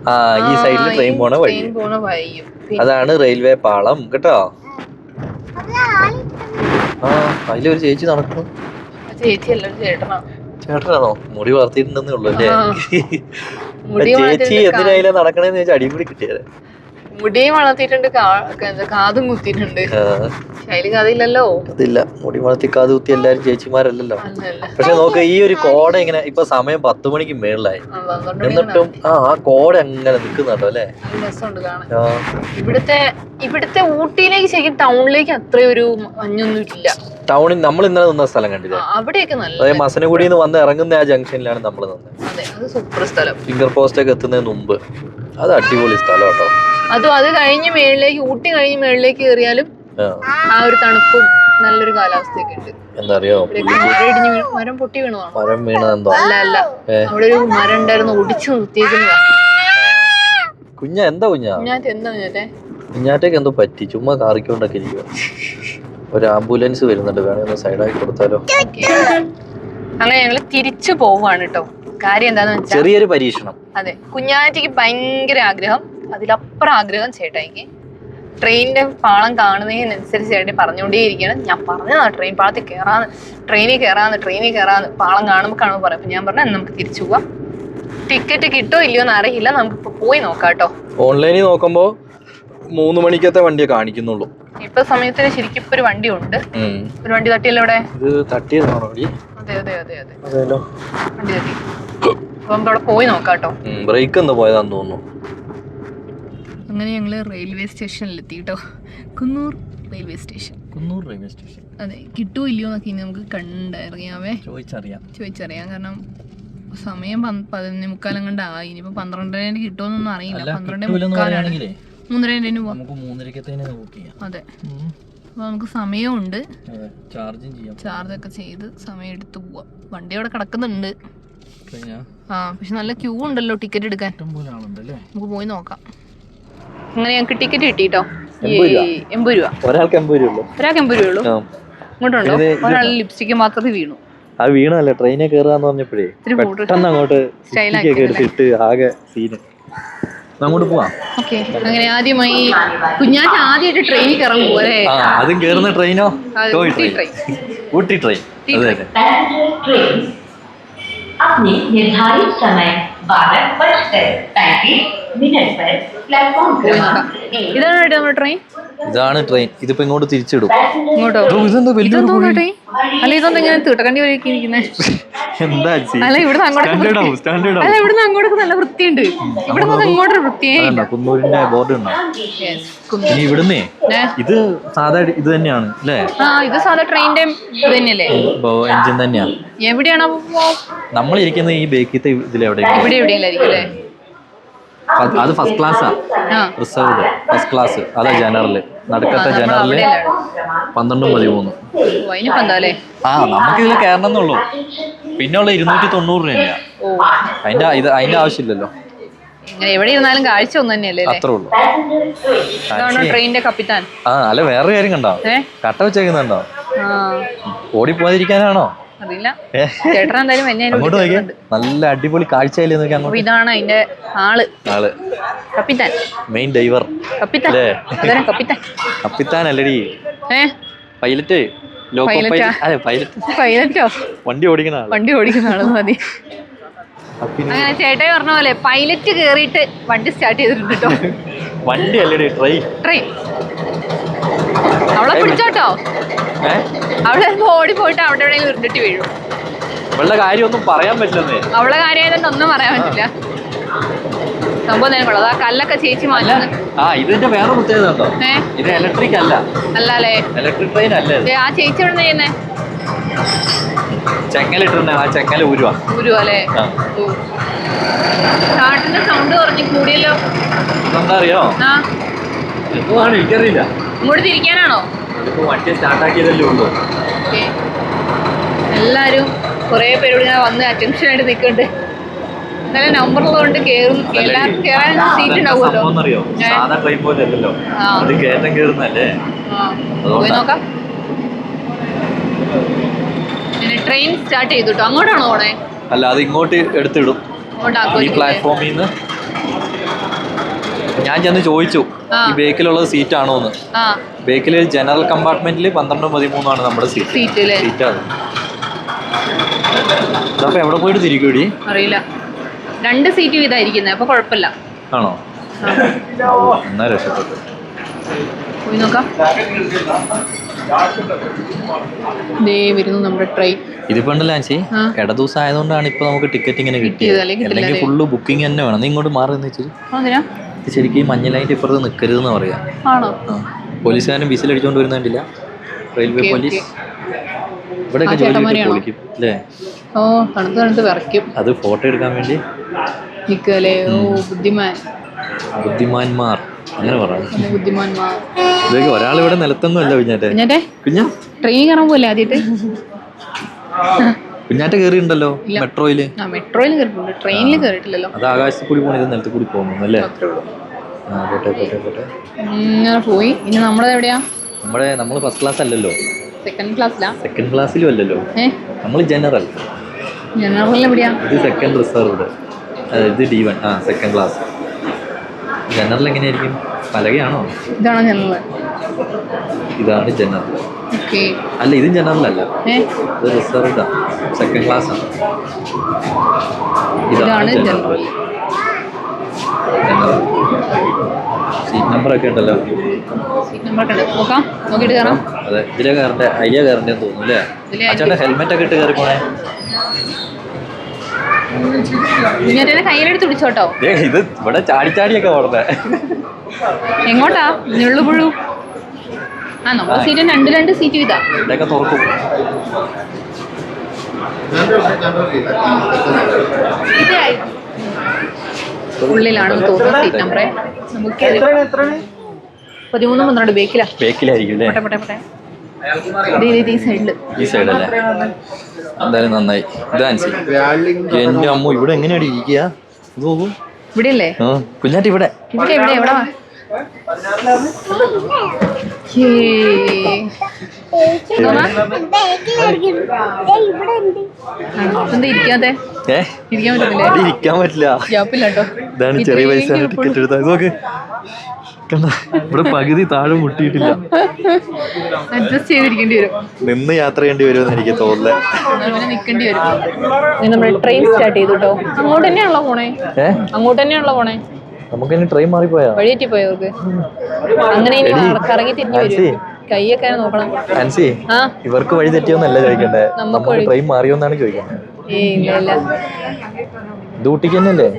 ആ, ഈ സൈഡിൽ ട്രെയിൻ പോണ വഴി. അതാണ് റെയിൽവേ പാളം കേട്ടോ. ആ, അതിലൊരു ചേച്ചി നടക്കുന്നു. ചേട്ടനാണോ? മുടി വളർത്തിയിട്ടുണ്ടെന്നേ ഉള്ളു അല്ലേ? ചേച്ചി എന്തിനാ നടക്കണേന്ന് ചോദിച്ചാൽ അടിപൊളി കിട്ടിയത്. മുടിയും വളർത്തിയിട്ടുണ്ട്, കാതും കുത്തിയിട്ടുണ്ട്. അതില് കഥയില്ലല്ലോ. അതില്ല, മുടി വളർത്തി കാത് കുത്തി എല്ലാരും ചേച്ചിമാരല്ലല്ലോ. പക്ഷെ നോക്ക്, ഈ ഒരു കോട ഇങ്ങനെ ഇപ്പൊ സമയം 10 മണിക്ക് മേളിലായി, എന്നിട്ടും ആ കോട അങ്ങനെ നിക്കുന്നുണ്ടോ അല്ലേ? ഇവിടുത്തെ ഊട്ടിയിലേക്ക് ശരിക്കും ടൗണിലേക്ക് അത്രയൊരു മഞ്ഞൊന്നും ഇല്ല. ടൗണിൽ നമ്മൾ ഇന്നലെ നിന്ന സ്ഥലം കണ്ടില്ലേ? അവിടെയൊക്കെ നല്ല, അതായത് മസനഗുഡിയിൽ നിന്ന് വന്ന് ഇറങ്ങുന്ന ആ ജംഗ്ഷനിലാണ് നമ്മൾ നിന്നത്. സൂപ്പർ സ്ഥലം. ഫിംഗർ പോസ്റ്റ് ഒക്കെ എത്തുന്നതിന് മുമ്പ്. അത് അടിപൊളി സ്ഥലം കേട്ടോ. അതും അത് കഴിഞ്ഞ് മേളിലേക്ക് ഊട്ടി കഴിഞ്ഞ് മേളിലേക്ക് കയറിയാലും ആ ഒരു തണുപ്പും നല്ലൊരു കാലാവസ്ഥയൊക്കെ ഉണ്ട്. എന്താ അറിയോ, മരം പൊട്ടി വീണതാണോ? മരം വീണതെന്തോ അല്ല അല്ല, അവിടെ ഒരു മരം ഉണ്ടായിരുന്നു, ഒടിച്ചു നിർത്തിയേക്കുന്നതാ. കുഞ്ഞ എന്താ കുഞ്ഞാറ്റ എന്താ കുഞ്ഞാറ്റെ? കുഞ്ഞാറ്റേക്ക് എന്തോ പറ്റി, ചുമ്മാ കാറിക്കൊണ്ടൊക്കെ ഇരിക്കുക. ഒരു ആംബുലൻസ് വരുന്നുണ്ട്, വേണമെങ്കിൽ സൈഡാക്കി കൊടുത്താലോ? അങ്ങനെ ഞങ്ങള് തിരിച്ചു പോവാണ് കേട്ടോ. കാര്യം എന്താന്ന് വെച്ചാൽ ചെറിയൊരു പരീക്ഷണം. അതെ, കുഞ്ഞാറ്റയ്ക്ക് ഭയങ്കര ആഗ്രഹം, അതിലപ്പുറം ആഗ്രഹം ചേട്ടായിക്ക് ട്രെയിനിന്റെ പാളം കാണുന്നതിനനുസരിച്ച് ചേട്ടൻ പറഞ്ഞുകൊണ്ടേയിരിക്കുകയാണ്. ഞാൻ പറഞ്ഞതാ ട്രെയിൻ പാളത്തിൽ ട്രെയിനിൽ കയറാന്ന് പാളം കാണുമ്പോൾ പറയാം. അപ്പൊ ഞാൻ പറഞ്ഞാൽ നമുക്ക് തിരിച്ചു പോവാം. ടിക്കറ്റ് കിട്ടോ ഇല്ലയോ എന്ന് അറിയില്ല, നമുക്കിപ്പോ പോയി നോക്കാം കേട്ടോ. ഓൺലൈനിൽ നോക്കുമ്പോ 3 മണിക്കത്തെ വണ്ടിയെ കാണിക്കുന്നുള്ളൂ. ഇപ്പൊ സമയത്തിന് ശരിക്കും ഇപ്പൊ ഒരു വണ്ടി ഉണ്ട്. ഒരു വണ്ടി തട്ടിയല്ലോ ഇവിടെ. ഇത് തട്ടിയതാണോ? അതെ അതെ അതെ അതെ, വണ്ടി തട്ടി. അപ്പൊ നമുക്ക് അവിടെ പോയി നോക്കാം കേട്ടോ. ബ്രേക്ക് എന്താ പോയതാന്ന് തോന്നുന്നു. അങ്ങനെ ഞങ്ങള് റെയിൽവേ സ്റ്റേഷനിലെത്തി കേട്ടോ. Coonoor railway station. അതെ, കിട്ടുമോ ഇല്ലയോ എന്നൊക്കെ ഇനി നമുക്ക് കണ്ടറിയാവേ, ചോദിച്ചറിയാം. കാരണം സമയം 11:45 കണ്ടായി. ഇനിയിപ്പോ 12:30 കിട്ടുമെന്നൊന്നും അറിയില്ല. 12:45 3:30 പോവാം. അതെ, അപ്പൊ നമുക്ക് സമയമുണ്ട്, ചാർജൊക്കെ ചെയ്ത് സമയം എടുത്ത് പോവാം. വണ്ടി അവിടെ കിടക്കുന്നുണ്ട്. പക്ഷെ നല്ല ക്യൂ ഉണ്ടല്ലോ ടിക്കറ്റ് എടുക്കാൻ. നമുക്ക് പോയി നോക്കാം. അങ്ങനെ ഞങ്ങൾക്ക് ടിക്കറ്റ് കിട്ടിട്ടോ. 80 രൂപ ഒരാൾക്ക്. 80 രൂപ ഉള്ളൂ. ഇങ്ങോട്ടുണ്ടോ? ഒരാൾ ലിപ്സ്റ്റിക്ക് മാത്രമേ വീണു. ആ വീണല്ലേ, ട്രെയിനിൽ കയറാന്ന് പറഞ്ഞപ്പോഴേ പെട്ടെന്ന് അങ്ങോട്ട് എടുത്തിട്ട് ആകെ സീന്. അങ്ങോട്ട് പോവാം. ഓക്കെ, അങ്ങനെ ആദ്യമായി കുഞ്ഞാറ്റ ആദ്യമായിട്ട് ട്രെയിനിൽ കയറാൻ പോരെ. അതും കയറുന്ന ട്രെയിനോ? ഊട്ടി ട്രെയിൻ. अपने निर्धारित समय 12:35 पर प्लेटफॉर्म ഇതാണ് നമ്മുടെ ട്രെയിൻ. ഇതാണ് ട്രെയിൻ. ഇതിപ്പോ ഇങ്ങോട്ട് തിരിച്ചിടും. ഇങ്ങോട്ടോ? ട്രെയിൻ അല്ല, ഇതൊന്നും ഇങ്ങനെ തീട്ടക്കണ്ടി വരെയൊക്കെ ഇരിക്കുന്നത്. അല്ല, ഇവിടുന്ന് അങ്ങോട്ടൊക്കെ നല്ല വൃത്തിയുണ്ട്. ഇവിടുന്ന് ഇങ്ങോട്ടൊരു വൃത്തിയേ ഇല്ല. കുന്നൂരിന്റെ ബോർഡ് ഉണ്ടോ? ഇനി ഇവിടുന്നേ ഇത് സാധാ ഇത് തന്നെയാണ് അല്ലേ? ഇത് സാധാ ട്രെയിനിന്റെ ഇത് തന്നെയല്ലേ? എഞ്ചിൻ തന്നെയാണ്. എവിടെയാണ് നമ്മൾ ഇരിക്കുന്നത്? ഈ ബേക്കിത്തെ ഇതിലെവിടെ? എവിടെയെല്ലായിരിക്കും അല്ലേ? അത് ഫസ്റ്റ് ക്ലാസ്സാ, റിസർവ്ഡ് ഫസ്റ്റ് ക്ലാസ്. അതാ ജനറല്. നടുക്കത്തെ ജനറല് 12:13. നമുക്ക് ഇതിൽ കയറണം എന്നുള്ളൂ. പിന്നെ ഉള്ള 290 രൂപ. അതിന്റെ ആവശ്യമില്ലല്ലോ. എവിടെ ഇരുന്നാലും കാഴ്ച ഒന്നും തന്നെയല്ലേ? അത്രേ ഉള്ളൂ. ട്രെയിനിന്റെ കപ്പിത്താൻ. അല്ല, വേറെ കാര്യം കണ്ടോ? കട്ട വെച്ചേക്കുന്നുണ്ടോ? ഓടിപ്പോതിരിക്കാനാണോ? അറിയില്ല. ചേട്ടൻ എന്തായാലും അങ്ങോട്ട് നോക്കിയേ, നല്ല അടിപൊളി കാഴ്ചയില്ലേ. ഇതാണ് അതിന്റെ ആള്, കപ്പിത്താൻ, മെയിൻ ഡ്രൈവർ. കപ്പിത്താൻ അല്ലടി, പൈലറ്റ്. പൈലറ്റോ? വണ്ടി ഓടിക്കുന്ന ആള് മതി. അങ്ങനെ ചേട്ടായി പറഞ്ഞ പോലെ പൈലറ്റ് കേറിയിട്ട് വണ്ടി സ്റ്റാർട്ട് ചെയ്തിട്ടുണ്ട് കേട്ടോ. വണ്ടി അല്ലടി, ട്രെയിൻ. അവളെ പിടിച്ചോട്ടോ. അവിടെ ഓടി പോയിട്ട് അവിടെ എവിടെയെങ്കിലും ഉരുണ്ടിട്ട് വീഴും. അവളുടെ കാര്യമൊന്നും പറയാൻ പറ്റില്ലെന്നേ. അവളുടെ കാര്യമായതുകൊണ്ട് ഒന്നും പറയാൻ പറ്റില്ല. സംഭവം തന്നെ കൊള്ളാം. ആ കല്ലൊക്കെ ചേച്ചി മാറ്റുന്നത്. ഇതിന്റെ വേറെ പ്രത്യേകത ഉണ്ടോ? ഇത് ഇലക്ട്രിക് അല്ല. അല്ലേ? ഇലക്ട്രിക് ട്രെയിൻ അല്ലേ? ആ ചേച്ചി എവിടെ ചെയ്യുന്നേ? ചെങ്ങലിട്ടുണ്ട്. ആ ചെങ്ങല ഊരുവാ അല്ലേ? കാട്ടിന്റെ സൗണ്ട് കുറഞ്ഞ് കൂടിയല്ലോ. എന്താ അറിയോ? എനിക്കറിയില്ല. ഇങ്ങോട്ട് തിരിക്കാനാണോ? വണ്ടി സ്റ്റാർട്ടാക്കിയതല്ലേ ഉള്ളൂ. എല്ലാരും കുറെ പേരോട് ഇങ്ങനെ വന്ന് അറ്റൻഷൻ ആയിട്ട് നിൽക്കുന്നുണ്ട്. നല്ല നമ്പറുള്ളതുകൊണ്ട് എല്ലാവർക്കും കേറാൻ സീറ്റ് ഉണ്ടാവുമല്ലോ. സാധാ ട്രെയിൻ പോലെ അല്ലല്ലോ, അത് കയറ്റം കയറുന്നല്ലേ. പോയി നോക്കാം. ട്രെയിൻ സ്റ്റാർട്ട് ചെയ്തിട്ടോ. അങ്ങോട്ടാണോ പോണേ? അല്ല, അത് ഇങ്ങോട്ട് എടുത്തിടും. ഈ പ്ലാറ്റ്ഫോമിൽ നിന്ന് ഞാൻ ചെന്ന് ചോദിച്ചു, ഈ ബേക്കിലുള്ളത് സീറ്റാണോ എന്ന്. ബേക്കില് ജനറൽ കമ്പാർട്ട്മെന്റിൽ 12-13 നമ്മുടെ സീറ്റാണ്. അപ്പൊ എവിടെ പോയിട്ട് തിരിക്കൂടി അറിയില്ല. 2 സീറ്റ് വീതായിരിക്കുന്നത്, അപ്പൊ കുഴപ്പമില്ല. ആണോ? എന്നാ രക്ഷപ്പെട്ടു. പോയി നോക്കാം. വരുന്നു നമ്മുടെ ട്രെയിൻ. ഇതിപ്പോ ഉണ്ടല്ലോ ആൻസി, ഇട ദിവസം ആയതുകൊണ്ടാണ് ഇപ്പൊ നമുക്ക് ടിക്കറ്റ് ഇങ്ങനെ കിട്ടിയത്. അല്ലെങ്കിൽ ഫുള്ള് ബുക്കിംഗ് തന്നെ വേണം. നീ ഇങ്ങോട്ട് മാറി വെച്ചിട്ട് ശരിക്കും ഈ മഞ്ഞ ലൈൻ്റെ ഇപ്പുറത്ത് നിൽക്കരുതെന്ന് പറയാം. പോലീസുകാരൻ വിസിലടിച്ചോണ്ട് വരുന്നില്ല, റെയിൽവേ പോലീസ്. ഇവിടെയൊക്കെ ജോലി പൊളിക്കും അല്ലേ? അത് ഫോട്ടോ എടുക്കാൻ വേണ്ടി ബുദ്ധിമാന്മാർ. അങ്ങനെ പറഞ്ഞു. ഒന്ന് ബുദ്ധിമാന്മാർ. ഇതൊക്കെ ഒരാളിവിടെ നിലത്തൊന്നും അല്ല കുഞ്ഞാറ്റെ. കുഞ്ഞാറ്റെ കുഞ്ഞാ ട്രെയിൻ കയറാൻ പോലെ ആദ്യമായിട്ട്. കുഞ്ഞാറ്റ കയറിയിട്ടുണ്ടല്ലോ മെട്രോയില്. മെട്രോയിൽ കയറിയിട്ടുണ്ട്, ട്രെയിനിൽ കയറിയിട്ടില്ലല്ലോ. അത് ആകാശത്തിൽ കൂടി പോണ ഇത് നിലത്ത് കൂടി പോകുന്നു അല്ലേ? ഇങ്ങനെ പോയി. ഇനി നമ്മളത് എവിടെയാ? നമ്മള് ഫസ്റ്റ് ക്ലാസ് അല്ലല്ലോ, സെക്കൻഡ് ക്ലാസ്സിലാ. സെക്കൻഡ് ക്ലാസ്സിലും അല്ലല്ലോ, നമ്മള് ജനറൽ. ജനറൽ എവിടെയാ? ഇത് സെക്കൻഡ് റിസർവ്ഡ്, ഇത് D1. Second class. ജനറൽ എങ്ങനെയായിരിക്കും? പലകയാണോ? ഇതാണോ ജനറൽ? ഇതാണ് ജനറൽ. അല്ല, ഇതും ജനറൽ അല്ല, ഇത് റിസർവ്ഡ് ആണ്, സെക്കൻഡ് ക്ലാസ് ആണ്. ഇതാണ് ജനറൽ. സീറ്റ് നമ്പർ ഒക്കെ ഉണ്ടല്ലോ. അതെ, ഇതിലെ കയറണ്ടേ, ഐഡിയ കയറണ്ടേന്ന് തോന്നുന്നു അല്ലേ? അച്ഛൻ്റെ ഹെൽമെറ്റ് ഒക്കെ ഇട്ട് കയറി പോണേ. കയ്യിലെടുത്ത് പിടിച്ചോട്ടോ. ഇത് ഇവിടെ ചാടിച്ചാടിയൊക്കെ ഓടണേ. എങ്ങോട്ടാ? ഞുള്ളുപുഴു. നമ്മുടെ സീറ്റ് രണ്ട് സീറ്റ് ഇതാ. ഇതൊക്കെ തുറക്കും. ഉള്ളിലാണെന്ന് തോന്നുന്നു സീറ്റ് നമ്പറേ. നമുക്ക് 13, 12 ബേക്കിലായിരിക്കും അല്ലേ? ഈ സൈഡല്ലേ? എന്തായാലും നന്നായി. ഇതാൻസി എന്റെ അമ്മ ഇവിടെ എങ്ങനെയാണ് ഇരിക്കുക? ഇവിടെ അല്ലേ കുഞ്ഞാറ്റി? ഇവിടെ എവിടെ? ഇരിക്കാതെ ഇരിക്കാൻ പറ്റില്ല. ഇതാണ് ചെറിയ പൈസ ടിക്കറ്റ് എടുത്താൽ. നോക്ക്, ഇവിടെ പകുതി താഴെ മുട്ടിയിട്ടില്ല. അഡ്ജസ്റ്റ് ചെയ്തിരിക്കേണ്ടി വരും. നിന്ന് യാത്ര ചെയ്യേണ്ടി വരുമെന്ന് എനിക്ക് തോന്നുന്നത്. നിൽക്കേണ്ടി വരും. നമ്മൾ ട്രെയിൻ സ്റ്റാർട്ട് ചെയ്തു കേട്ടോ. അങ്ങോട്ട് തന്നെയാണല്ലോ പോണേ? അങ്ങോട്ട് തന്നെയാണല്ലോ പോണേ? നമുക്ക് ഇനി ട്രെയിൻ മാറിപ്പോയാ വഴിയേറ്റി പോയവർക്ക് അങ്ങനെ ഇനി കറങ്ങി തിരിഞ്ഞു വരും. കൈയൊക്കെ നോക്കണം. ഇവർക്ക് വഴി തെറ്റിയോന്നല്ല ചോദിക്കണ്ടേ, നമുക്ക് ട്രെയിൻ മാറിയോന്നാണ് ചോദിക്കണ്ടേ. ഇല്ല, ഡ്യൂട്ടിക്ക് തന്നെയല്ലേ?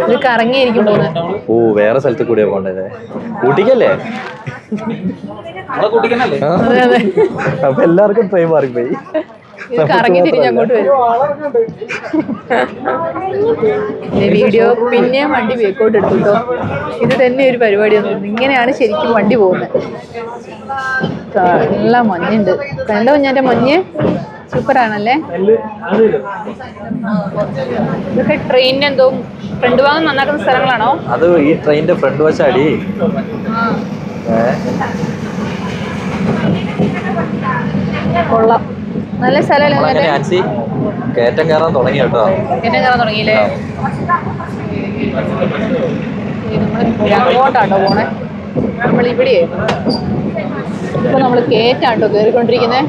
ഇത് കറങ്ങിയായിരിക്കും പോകുന്നത്. ഓ, വേറെ സ്ഥലത്ത് കൂടിയാ പോണ്ടേ? ഊട്ടിക്കല്ലേ? അപ്പൊ എല്ലാവർക്കും ട്രെയിൻ മാറിപ്പോയി. കറങ്ങി തിരിഞ്ഞ് അങ്ങോട്ട് വരും. വീഡിയോ പിന്നെ വണ്ടി ബേക്കോട്ട് എടുത്തുട്ടോ. ഇത് തന്നെ ഒരു പരിപാടിയാണ്. ഇങ്ങനെയാണ് ശരിക്കും വണ്ടി പോകുന്നത്. നല്ല മഞ്ഞുണ്ട്. കണ്ടോ കുഞ്ഞാന്റെ മഞ്ഞ്? സൂപ്പറാണല്ലേ? ഇതൊക്കെ ട്രെയിനിന് എന്തോ ഫ്രണ്ട് ഭാഗം നന്നാക്കുന്ന സ്ഥലങ്ങളാണോ? അത് ഈ ട്രെയിനിന്റെ ഫ്രണ്ട് വശാടി. കൊള്ളാം, നല്ല സ്ഥലമല്ലേ? കയറ്റം കയറാൻ തുടങ്ങി കേട്ടോ. കയറ്റം കയറാൻ തുടങ്ങിയില്ലേ? നമ്മൾ അങ്ങോട്ടാട്ടോ പോണേ. നമ്മളിവിടെ ഇപ്പൊ നമ്മള് കേറ്റാട്ടോ കേറിക്കൊണ്ടിരിക്കുന്നേ.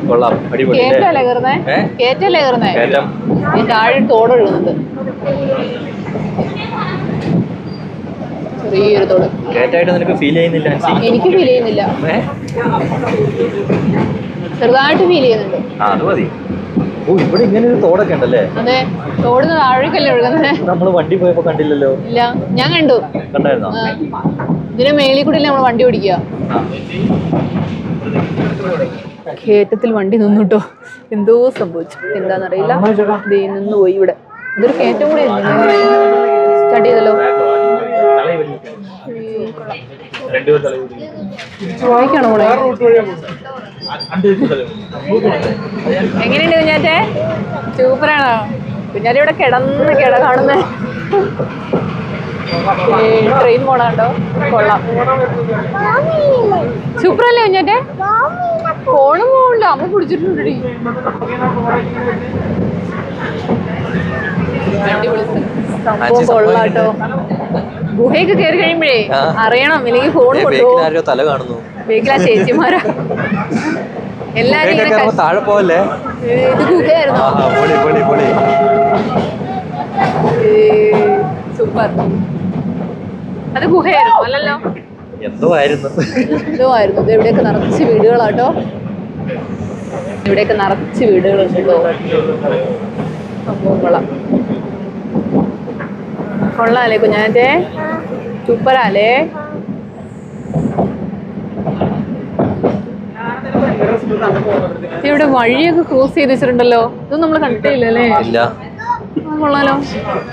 കേറ്റല്ലേ കയറുന്നേ? കേറ്റല്ലേ കയറുന്നേ? താഴെ തോട് ഒഴുകുന്നുണ്ട്, ചെറിയൊരു തോട്. കേറ്റായിട്ട് നിനക്ക് ഫീൽ ചെയ്യുന്നില്ല? എനിക്ക് ഫീൽ ചെയ്യുന്നില്ല, ചെറുതായിട്ട് ഫീൽ ചെയ്യുന്നുണ്ട്. അത് മതി. ഓ, ഇവിടെ ഇങ്ങനെ ഒരു തോടൊക്കെ ഉണ്ടല്ലേ? അതെ, തോടുന്ന താഴേക്കല്ലേ ഒഴുകുന്നത്. നമ്മള് വണ്ടി പോയപ്പോ കണ്ടില്ലല്ലോ. ഇല്ല, ഞാൻ കണ്ടു. കണ്ടായിരുന്നോ? ഇതിന് മേളിൽ കൂടി നമ്മൾ വണ്ടി ഓടിക്കുക. കയറ്റത്തിൽ വണ്ടി നിന്നുട്ടോ. എന്തോ സംഭവിച്ചു, എന്താന്നറിയില്ല. നിന്ന് പോയി. ഇവിടെ ഇതൊരു കയറ്റം കൂടി സ്റ്റാർട്ട് ചെയ്തല്ലോ. ചോദിക്കണോ മോളെ? എങ്ങനെയുണ്ട് കുഞ്ഞാറ്റെ? സൂപ്പറാണോ? കുഞ്ഞാറ്റെ ഇവിടെ കിട കാണുന്നേ. ട്രെയിൻ പോണോ? കൊള്ളാം, സൂപ്പറല്ലേ കുഞ്ഞാറ്റെ? ഫോണ് പോകണ്ട, അമ്മ പിടിച്ചിട്ടുണ്ട്. അടിപൊളി സംഭവം, കൊള്ളാട്ടോ. ഗുഹയൊക്കെ കയറി കഴിയുമ്പോഴേ അറിയണം, ഇല്ലെങ്കിൽ ഫോൺ കൊണ്ടുപോകും. തല കാണുന്നു. ബേക്കിലാ ചേച്ചിമാരാ എല്ലാരും. താഴെ പോവല്ലേ? ഇത് ഗുഹയായിരുന്നു. സൂപ്പർ. അത് ഗുഹയായിരുന്നു അല്ലല്ലോ? എന്തോ ആയിരുന്നു. ഇത് ഇവിടെയൊക്കെ നിറച്ച് വീടുകളാട്ടോ. ഇവിടെയൊക്കെ നിറച്ച് വീടുകളുണ്ട് കേട്ടോ. സംഭവം കൊള്ളാം. കൊള്ളാല്ലേ കുഞ്ഞാറ്റെ? സൂപ്പറാല്ലേ? ഇവിടെ വഴിയൊക്കെ ക്രോസ് ചെയ്ത് വെച്ചിട്ടുണ്ടല്ലോ. ഇതൊന്നും നമ്മൾ കണ്ടിട്ടില്ലല്ലേ? കൊള്ളാലോ.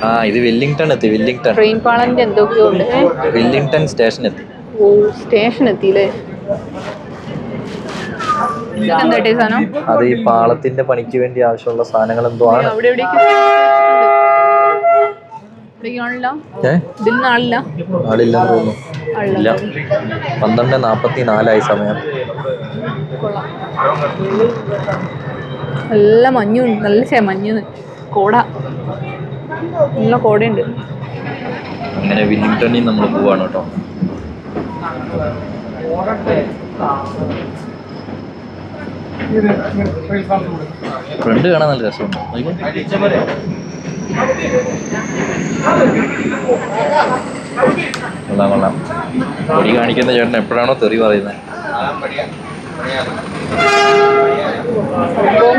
ആ ഇത് വെല്ലിംഗ്ടൺ എത്തി. വെല്ലിംഗ്ടൺ ട്രെയിൻ പാളന്റെ എന്തൊക്കെയോ ഉണ്ട്. വെല്ലിംഗ്ടൺ സ്റ്റേഷൻ എത്തി. ഓ സ്റ്റേഷൻ എത്തിയില്ലേ. എന്താ സാധനം? അത് ഈ പാളത്തിന്റെ പണിക്ക് വേണ്ടി ആവശ്യമുള്ള സാധനങ്ങൾ എന്തോ ആണ്. അവിടെ ആളില്ലെന്ന് തോന്നുന്നു. ഇല്ല, 12:44 സമയം. നല്ല മഞ്ഞുണ്ട്. നല്ല മഞ്ഞ് കോട, നല്ല കോടയുണ്ട്. അങ്ങനെ വെല്ലിംഗ്ടണിൽ നമ്മൾ പോവാണ് കേട്ടോ. ഫ്രണ്ട് കാണാൻ നല്ല രസമുണ്ട്. കൊള്ളാം കൊള്ളാം. പൊടി കാണിക്കുന്ന ചേട്ടൻ എപ്പോഴാണോ തെറി പറയുന്നത്.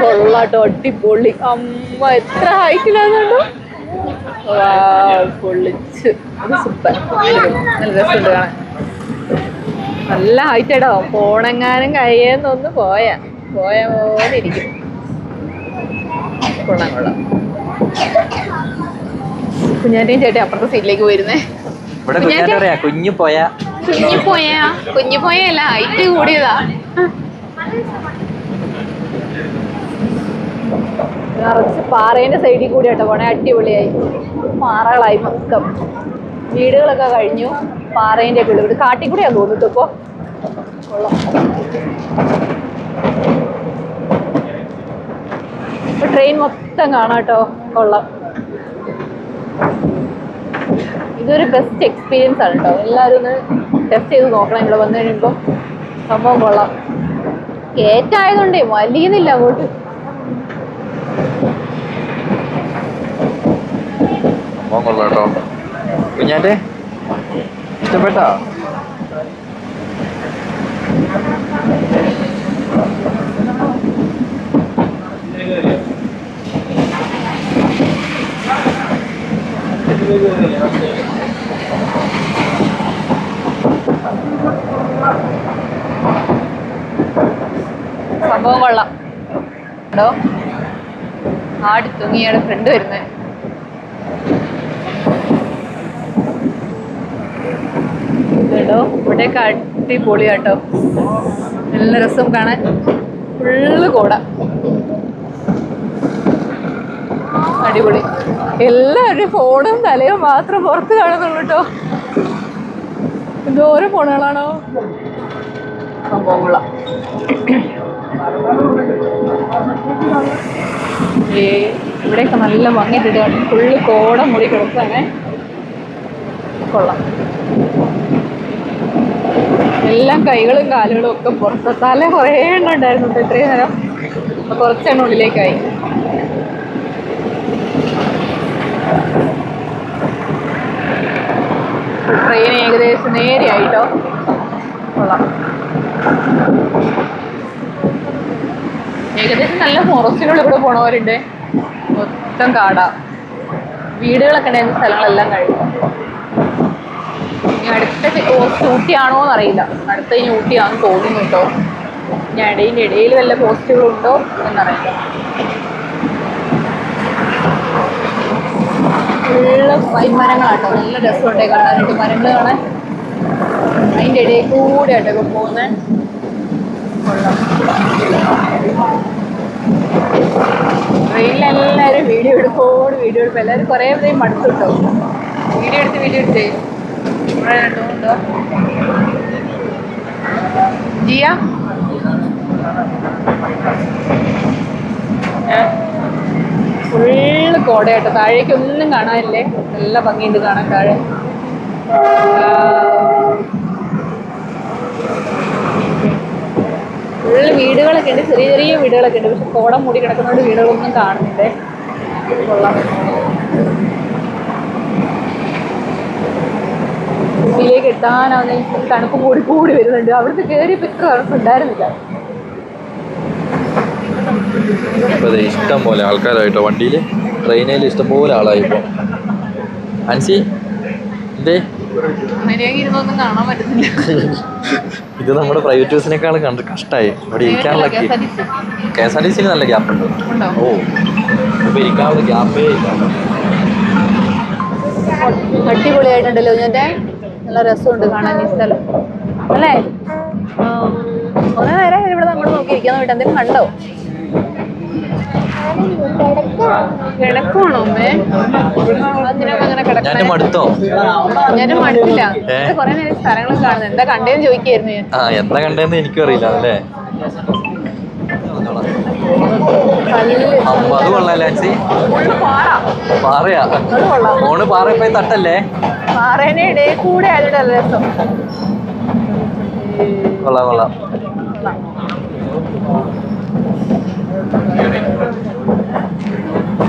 കൊള്ളാട്ടോ, അടിപൊളി. അമ്മ എത്ര ഹൈറ്റിലാണോ. പൊള്ളിച്ച്. സൂപ്പർ, നല്ല രസമുണ്ട് കാണാൻ. നല്ല ഹൈറ്റ് ഇടോ. പോണെങ്ങാനും കഴിയുന്നൊന്ന് പോയ പോലെ ഇരിക്കും. കൊള്ളാം കൊള്ളാം. കുഞ്ഞാറ്റയും ചേട്ടൻ അപ്പുറത്തെ സീറ്റിലേക്ക് പോയിരുന്നേ. കുഞ്ഞു പോയല്ല, ഹൈറ്റ് കൂടിയതാ. നിറച്ച് പാറേന്റെ സൈഡിൽ കൂടി കേട്ടോ പോണേ. അടിപൊളിയായി. പാറകളായി മൊത്തം. വീടുകളൊക്കെ കഴിഞ്ഞു. പാറേന്റെ ഒക്കെ ഉള്ളു. കാട്ടിക്കൂടിയാ തോന്നിട്ട് ഇപ്പൊ. കൊള്ളാം. ഇപ്പൊ ട്രെയിൻ മൊത്തം കാണാം കേട്ടോ. കൊള്ളാം. ഇതൊരു ബെസ്റ്റ് എക്സ്പീരിയൻസ് ആണ് കേട്ടോ. എല്ലാവരും ഒന്ന് ടെസ്റ്റ് ചെയ്ത് നോക്കണം. ഇവിടെ വന്നു കഴിയുമ്പോൾ സംഭവം കൊള്ളാം. കയറ്റായതുകൊണ്ടേ വലിയുന്നില്ല അങ്ങോട്ട്. കൊള്ളാട്ടോ. കുഞ്ഞാറ്റെ ഇഷ്ടപ്പെട്ടാ? സംഭവം കൊള്ളാം കേട്ടോ. ആടി തൂങ്ങിയുടെ ഫ്രണ്ട് വരുന്നേ. കേട്ടോ ഇവിടെയൊക്കെ അടിപൊളി കേട്ടോ. നല്ല രസം കാണാൻ. ഫുള്ള് കോട. അടിപൊളി. എല്ലാവരും ഫോണും തലയും മാത്രം പുറത്ത് കാണുന്നുള്ളൂ കേട്ടോ. എന്തോരം ഫോണുകളാണോ. സംഭവം കൊള്ളാം. ഇവിടെയൊക്കെ നല്ല ഭംഗിയിട്ടിട്ട് ഫുള്ള് കോട മൂടി കിടക്കാനേ. കൊള്ളാം. എല്ലാം കൈകളും കാലുകളും ഒക്കെ പുറത്ത്. തല കുറേ എണ്ണം ഉണ്ടായിരുന്നു ഇത്രയും നേരം. അപ്പൊ കുറച്ചെണ്ണം ഉള്ളിലേക്കായി. ട്രെയിൻ ഏകദേശം നേരെയായിട്ടോ. കൊള്ളാം. ഏകദേശം നല്ല ഫോറസ്റ്റിനുള്ളിൽ കൂടെ പോണവരുണ്ട്. മൊത്തം കാടാ. വീടുകളൊക്കെ ഉണ്ടായിരുന്ന സ്ഥലങ്ങളെല്ലാം കഴിഞ്ഞു. ഇനി അടുത്ത പോസ്റ്റ് ഊട്ടിയാണോ എന്നറിയില്ല. അടുത്ത ഇനി ഊട്ടിയാണെന്ന് തോന്നുന്നു കേട്ടോ. ഇനി ഇടയിൽ വല്ല പോസ്റ്റുകളുണ്ടോ എന്നറിയില്ല. ഫുള്ള് വൈമരങ്ങളാട്ടോ. നല്ല രസമുണ്ടേ കാണാനായിട്ട്. മരങ്ങൾ കാണാൻ. അതിൻ്റെ ഇടയിൽ കൂടെ ആയിട്ടൊക്കെ പോകുന്നത്. ട്രെയിനിലെല്ലാവരും വീഡിയോ എടുക്കും. എല്ലാവരും കുറേ പേരും മടുത്തുട്ടോ. വീഡിയോ എടുത്ത് ഉണ്ടോ ജിയ? ഫുള്ള് കോടയാട്ടോ. താഴേക്കൊന്നും കാണാനില്ലേ. നല്ല ഭംഗിയുണ്ട് കാണാൻ താഴെ. ഫുള്ള് വീടുകളൊക്കെ ഉണ്ട്. ചെറിയ ചെറിയ വീടുകളൊക്കെ ഉണ്ട്. പക്ഷെ കോട മൂടി കിടക്കുന്നതുകൊണ്ട് വീടുകളൊന്നും കാണുന്നില്ലേ. കൊള്ളാം. ഊട്ടിയിലേക്ക് എത്താനാവുന്ന തണുപ്പ് കൂടി വരുന്നുണ്ട്. അവിടുത്തെ കയറിയപ്പോൾ ഇത്ര തണുപ്പുണ്ടായിരുന്നില്ല. ഇഷ്ടം പോലെ ആൾക്കാരായിട്ടോ വണ്ടിയിൽ. ട്രെയിനിൽ ഇഷ്ടംപോലെ ആളായിപ്പോ. അൻസി എന്തേ ഇരുന്നൊന്നും കാണാൻ പറ്റുന്നില്ല. ഇത് നമ്മുടെ പ്രൈവറ്റ് ബസ്സിനേക്കാളും കഷ്ടമായി. ഇവിടെ ഇരിക്കാനുള്ള KSRTC നല്ല ഗ്യാപ്പ് ഉണ്ട്. ഓ ഇപ്പൊ ഇരിക്കാനുള്ള ഗ്യാപ്പേ ഇല്ല. അടിപൊളിയായിട്ടുണ്ടല്ലോ കുഞ്ഞാറ്റെ. നല്ല രസമുണ്ട് കാണാൻ ഈ സ്ഥലം അല്ലേ? കുറെ നേരം ഇവിടെ നമ്മൾ നോക്കിയിരിക്കാൻ വേണ്ടി എന്തെങ്കിലും കണ്ടോ? കിടക്കുവാണോ അമ്മേ? അതിനൊക്കെ അങ്ങനെ കിടക്കാൻ ഞാൻ മടുത്തില്ല. കുറെ നേരം സ്ഥലങ്ങളും കാണുന്നത്. എന്താ കണ്ടേന്ന് ചോദിക്കായിരുന്നു ഞാൻ. എന്താ കണ്ടേന്ന് എനിക്കും അറിയില്ല അല്ലേ. അത് കൊള്ളാല്ലേ പാറയാ മോണ് പാറ പോയി തട്ടല്ലേ. പാറേനെ ഇടയിൽ കൂടെ ആരുടെ രസം. കൊള്ളാം കൊള്ളാം.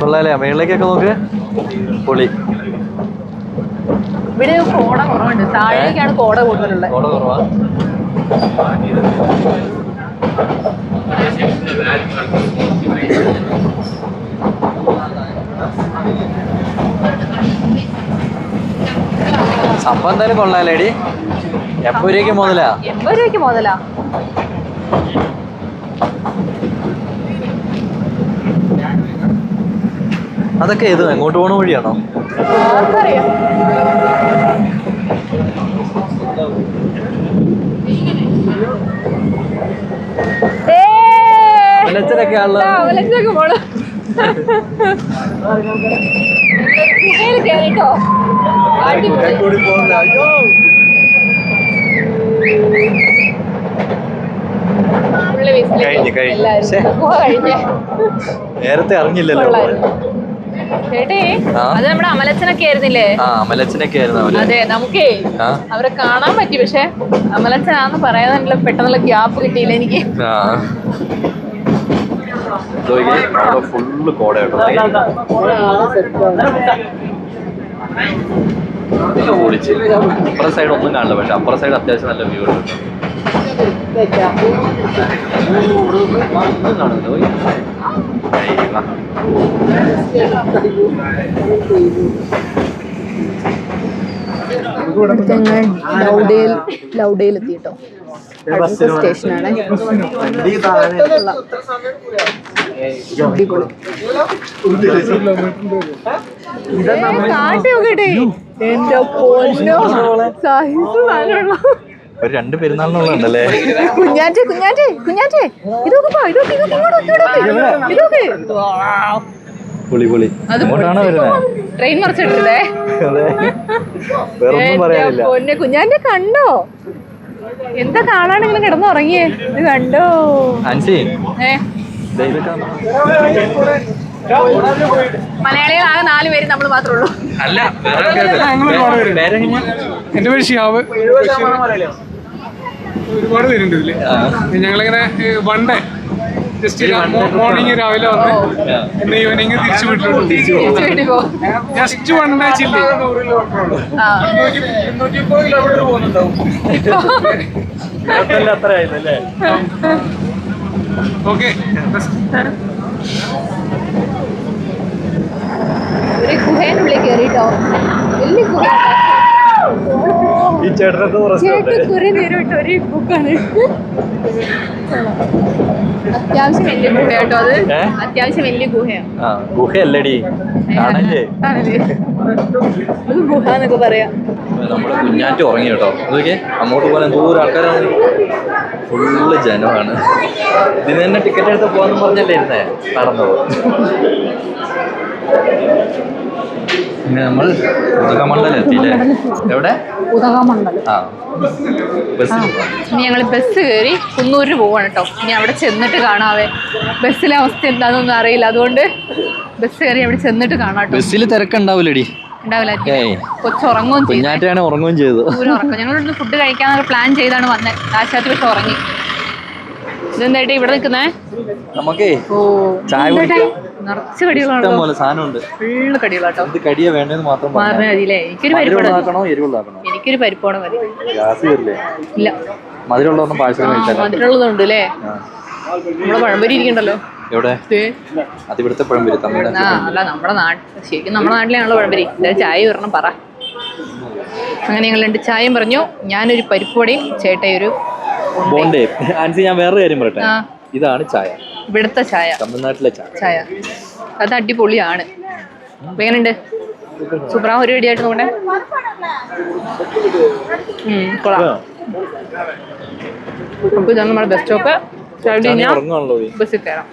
കൊള്ളാല്ലേ മേളിലേക്കൊക്കെ നോക്ക്. പൊളി. ഇവിടെ കോട കുറവുണ്ട്. താഴേക്കാണ് കോട കൂടുതലുള്ളത്. കോട കുറവാ. സംഭവം എന്തായാലും കൊള്ളാലേടി. 80 രൂപയ്ക്ക് മുതലാ. 80 രൂപയ്ക്ക് മുതലാ. അതൊക്കെ ഏത് എങ്ങോട്ട് പോണ വഴിയാണോ? നേരത്തെ അറിഞ്ഞില്ലല്ലോ. ചേട്ടേ അത് നമ്മുടെ അമലച്ചനൊക്കെ ആയിരുന്നില്ലേ? അമലച്ചനൊക്കെ ആയിരുന്നു. അതെ നമുക്കേ അവരെ കാണാൻ പറ്റി. പക്ഷെ അമലച്ചനാന്ന് പറയാനുള്ള പെട്ടെന്നുള്ള ഗ്യാപ്പ് കിട്ടിയില്ല എനിക്ക്. ഫുള്ള് കോട കേട്ടോ. അപ്പുറ സൈഡ് ഒന്നും കാണില്ല. പക്ഷെ അപ്പുറ സൈഡ് അത്യാവശ്യം നല്ല വ്യൂ ഉണ്ട്. ലൗഡയിൽ എത്തിട്ടോ. സ്റ്റേഷനാണ്. ഒരു 2 പെരുന്നാളിനുള്ളതല്ലേ. കുഞ്ഞാറ്റെ കുഞ്ഞാറ്റെ കുഞ്ഞാറ്റെ ഇതൊക്കെ പൊളി പൊളി. അങ്ങോട്ടാണ് വരുന്നത്. ട്രെയിൻ മറിച്ചിട്ടേ. പൊന്നെ കുഞ്ഞാറ്റെ കണ്ടോ? എന്താ കാണാണ്ട് ഇങ്ങനെ കിടന്നുറങ്ങിയേ? ഇത് കണ്ടോ മലയാളികൾ ആകെ 4 പേര് നമ്മൾ മാത്രമേ ഉള്ളൂ. എന്റെ പേര് ഷിഹാബ്. ഒരുപാട് പേരുണ്ട് ഇതില്. ഞങ്ങളിങ്ങനെ വൺ ഡേ ജസ്റ്റ് മോർണിംഗ് രാവിലെ വന്ന് ഇന്ന് ഈവനിങ് തിരിച്ചു വീട്ടിലോട്ട്. Just one day chilly. 230 kilometre പോകുന്നുണ്ടാവും. ഓക്കെ. ഒരു ഗുഹേനുള്ളിൽ കയറിട്ടോ. വലിയ ഗുഹ. കുറെ നേരം ഇട്ടോ. ഒരു ബുക്കാണ്. അത്യാവശ്യം വലിയ ഗുഹയാട്ടോ അത്. അത്യാവശ്യം വലിയ ഗുഹയാണ്. ഗുഹയല്ലടി ഗുഹ എന്നൊക്കെ പറയാം. നമ്മള് കുഞ്ഞാറ്റ് ഉറങ്ങി കേട്ടോ. അതൊക്കെ അങ്ങോട്ട് പോകാൻ എന്തോരം ആൾക്കാരാണ്. ഫുള്ള് ജനമാണ്. ഇതിന് തന്നെ ടിക്കറ്റ് എടുത്ത് പോകാന്ന് പറഞ്ഞല്ലേ ഇരുന്നേ നടന്നത്. പിന്നെ നമ്മൾ ഉദകമണ്ഡലം എത്തിയില്ലേ? എവിടെ? ഉദകമണ്ഡലം. ഇനി ഞങ്ങൾ ബസ് കയറി കുന്നൂരിന് പോവാണ് കേട്ടോ. ഇനി അവിടെ ചെന്നിട്ട് കാണാവേ. ബസ്സിലെ അവസ്ഥ എന്താണെന്നൊന്നും അറിയില്ല. അതുകൊണ്ട് ബസ് കയറി അവിടെ ചെന്നിട്ട് കാണാം കേട്ടോ. ബസ്സിൽ തിരക്കുണ്ടാവില്ലടി. ഉണ്ടാവില്ല. കൊച്ചുറങ്ങുകയും കുഞ്ഞാറ്റാണ് ഉറങ്ങുകയും ചെയ്തു. ഉറക്കം. ഞങ്ങൾ ഇവിടുന്ന് ഫുഡ് കഴിക്കാന്നൊക്കെ പ്ലാൻ ചെയ്താണ് വന്നത്. ആശാത്തി പക്ഷെ ഉറങ്ങി. ഇതെന്തായിട്ട് ഇവിടെ നിൽക്കുന്നേ? നമുക്കേ ചായ നിറച്ച് കടികളാണ്. സാധനമുണ്ട്. ഫുള്ള് കടികളാട്ടോ. ഇത് കടിയാ വേണ്ടത് മാത്രം പറഞ്ഞാൽ മതിയില്ലേ? എനിക്കൊരു പരിപ്പോടെ മതി. ഇല്ല മധുരമുള്ളതൊന്നും പാഴ്സൽ മധുരമുള്ളതുണ്ട് അല്ലേ? നമ്മളെ പഴംപൊരി ഇരിക്കണ്ടല്ലോ. എവിടെ? അത് ഇവിടുത്തെ പഴംപൊരി തമിഴ്നാട്. അല്ല നമ്മുടെ ശരിക്കും നമ്മുടെ നാട്ടിലാണല്ലോ പഴംപൊരി. എന്തായാലും ചായ വരണം പറ. അങ്ങനെ ഞങ്ങൾ 2 ചായയും പറഞ്ഞു. ഞാനൊരു പരിപ്പോടെയും ചേട്ടയൊരു ബോണ്ടേ. ആൻസി ഞാൻ വേറൊരു കാര്യം പറയട്ടെ. ഇതാണ് ചായ. ഇവിടുത്തെ ചായ. തമിഴ്നാട്ടിലെ ചായ. അത് അടിപൊളിയാണ്. എങ്ങനെയുണ്ട്? സൂപ്പറാ. ഒരു വെടിയായിട്ട് നോക്കട്ടെ. കൊള്ളാം. നമുക്ക് ഇതാണ് നമ്മുടെ ബസ് സ്റ്റോപ്പ്. ബസ്സിൽ കയറാം.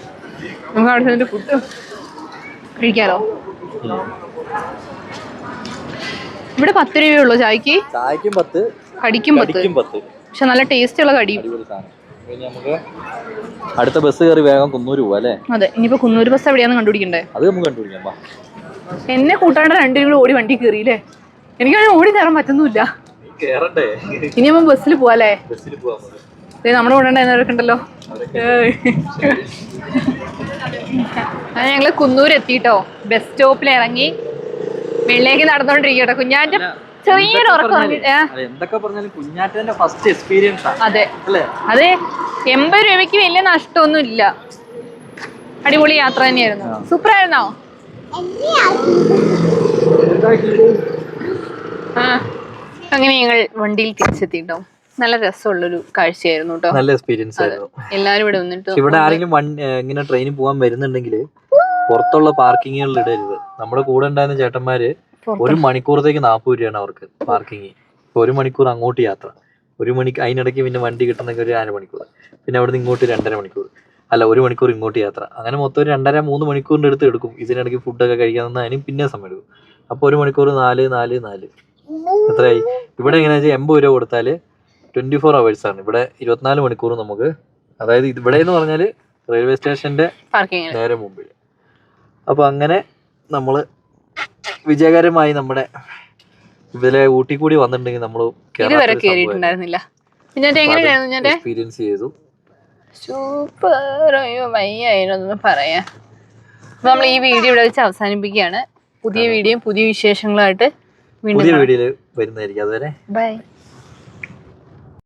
നമുക്ക് അവിടെ ചെന്നിട്ട് ഫുഡ് കഴിക്കാലോ. ഇവിടെ 10 രൂപയുള്ളൂ ചായക്ക്. ചായക്കും 10, കടിക്കും 10. പക്ഷെ നല്ല ടേസ്റ്റ് ഉള്ള കടി. നമുക്ക് അടുത്ത ബസ് കയറി വേഗം കുന്നൂർ പോവാ അല്ലേ? അതെ. ഇനിയിപ്പോ കുന്നൂർ ബസ് എവിടെയാന്ന് കണ്ടുപിടിക്കണ്ടേ? അത് നമുക്ക് കണ്ടുപിടിക്കാം. എന്നെ കൂട്ടാണ്ട് 2 രൂപ ഓടി വണ്ടി കയറിയില്ലേ? എനിക്കാണെങ്കിൽ ഓടി കയറാൻ പറ്റുന്നില്ല. ഇനി നമ്മൾ ബസ്സിൽ പോവാല്ലേ? നമ്മുടെ കൂടെ ഉണ്ടായിരുന്നവരൊക്കെ ഉണ്ടല്ലോ. ഞങ്ങള് കുന്നൂർ എത്തിട്ടോ. ബസ് സ്റ്റോപ്പിൽ ഇറങ്ങി വെള്ളിലേക്ക് നടന്നോണ്ടിരിക്കട്ടോ. കുഞ്ഞാറ്റ ചെറിയൊരു ഉറക്കം. എന്തൊക്കെ പറഞ്ഞാലും കുഞ്ഞാറ്റന്റെ ഫസ്റ്റ് എക്സ്പീരിയൻസ്. അതെ അതെ. 80 രൂപയ്ക്ക് വലിയ നഷ്ടമൊന്നും ഇല്ല. അടിപൊളി യാത്ര തന്നെയായിരുന്നു. സൂപ്പർ ആയിരുന്നോ? അങ്ങനെ ഞങ്ങൾ വണ്ടിയിൽ തിരിച്ചെത്തിട്ടോ. നല്ല രസമുള്ളൊരു കാഴ്ചയായിരുന്നു കേട്ടോ. നല്ല എക്സ്പീരിയൻസ് ആയിരുന്നു. എല്ലാരും ഇവിടെ വന്നിട്ട് ഇവിടെ ആരെങ്കിലും ഇങ്ങനെ ട്രെയിനിൽ പോകാൻ വരുന്നുണ്ടെങ്കിൽ പുറത്തുള്ള പാർക്കിങ്ങുകളിൽ ഇടരുത്. നമ്മുടെ കൂടെ ഉണ്ടായിരുന്ന ചേട്ടന്മാര് 1 മണിക്കൂറത്തേക്ക് 40 രൂപയാണ് അവർക്ക് പാർക്കിങ്. 1 മണിക്കൂർ അങ്ങോട്ട് യാത്ര, 1 മണിക്ക് അതിനിടയ്ക്ക് പിന്നെ വണ്ടി കിട്ടുന്നെങ്കിൽ ഒരു 1/2 മണിക്കൂർ, പിന്നെ അവിടെ നിന്ന് ഇങ്ങോട്ട് 2.5 മണിക്കൂർ, അല്ല 1 മണിക്കൂർ ഇങ്ങോട്ട് യാത്ര. അങ്ങനെ മൊത്തം 2.5-3 മണിക്കൂറിൻ്റെ അടുത്ത് എടുക്കും. ഇതിനിടയ്ക്ക് ഫുഡൊക്കെ കഴിക്കാൻ തന്നാൽ അതിനും പിന്നെ സമയം എടുക്കും. അപ്പോൾ 1 മണിക്കൂർ 4 എത്രയായി? ഇവിടെ എങ്ങനെയാ വെച്ചാൽ 80 രൂപ കൊടുത്താൽ 24 hours ആണ്. ഇവിടെ 24 മണിക്കൂർ നമുക്ക്, അതായത് ഇവിടെ എന്ന് പറഞ്ഞാൽ റെയിൽവേ സ്റ്റേഷന്റെ നേരെ മുമ്പിൽ. അപ്പൊ അങ്ങനെ നമ്മൾ വിജയകരമായി നമ്മുടെ ഇതിലെ ഊട്ടി കൂടി വന്നിട്ടുണ്ടെങ്കിൽ നമ്മൾ എക്സ്പീരിയൻസ് ചെയ്തു. സൂപ്പർ. അയ്യോ വയ്യായിരുന്നു പറയാ. അപ്പൊ നമ്മൾ ഈ വീഡിയോ ഇവിടെ വെച്ച് അവസാനിപ്പിക്കുകയാണ്. പുതിയ വീഡിയോയും പുതിയ വിശേഷങ്ങളായിട്ട് പുതിയ വീഡിയോയിൽ വരുന്നതായിരിക്കും. അതുവരെ ബൈ.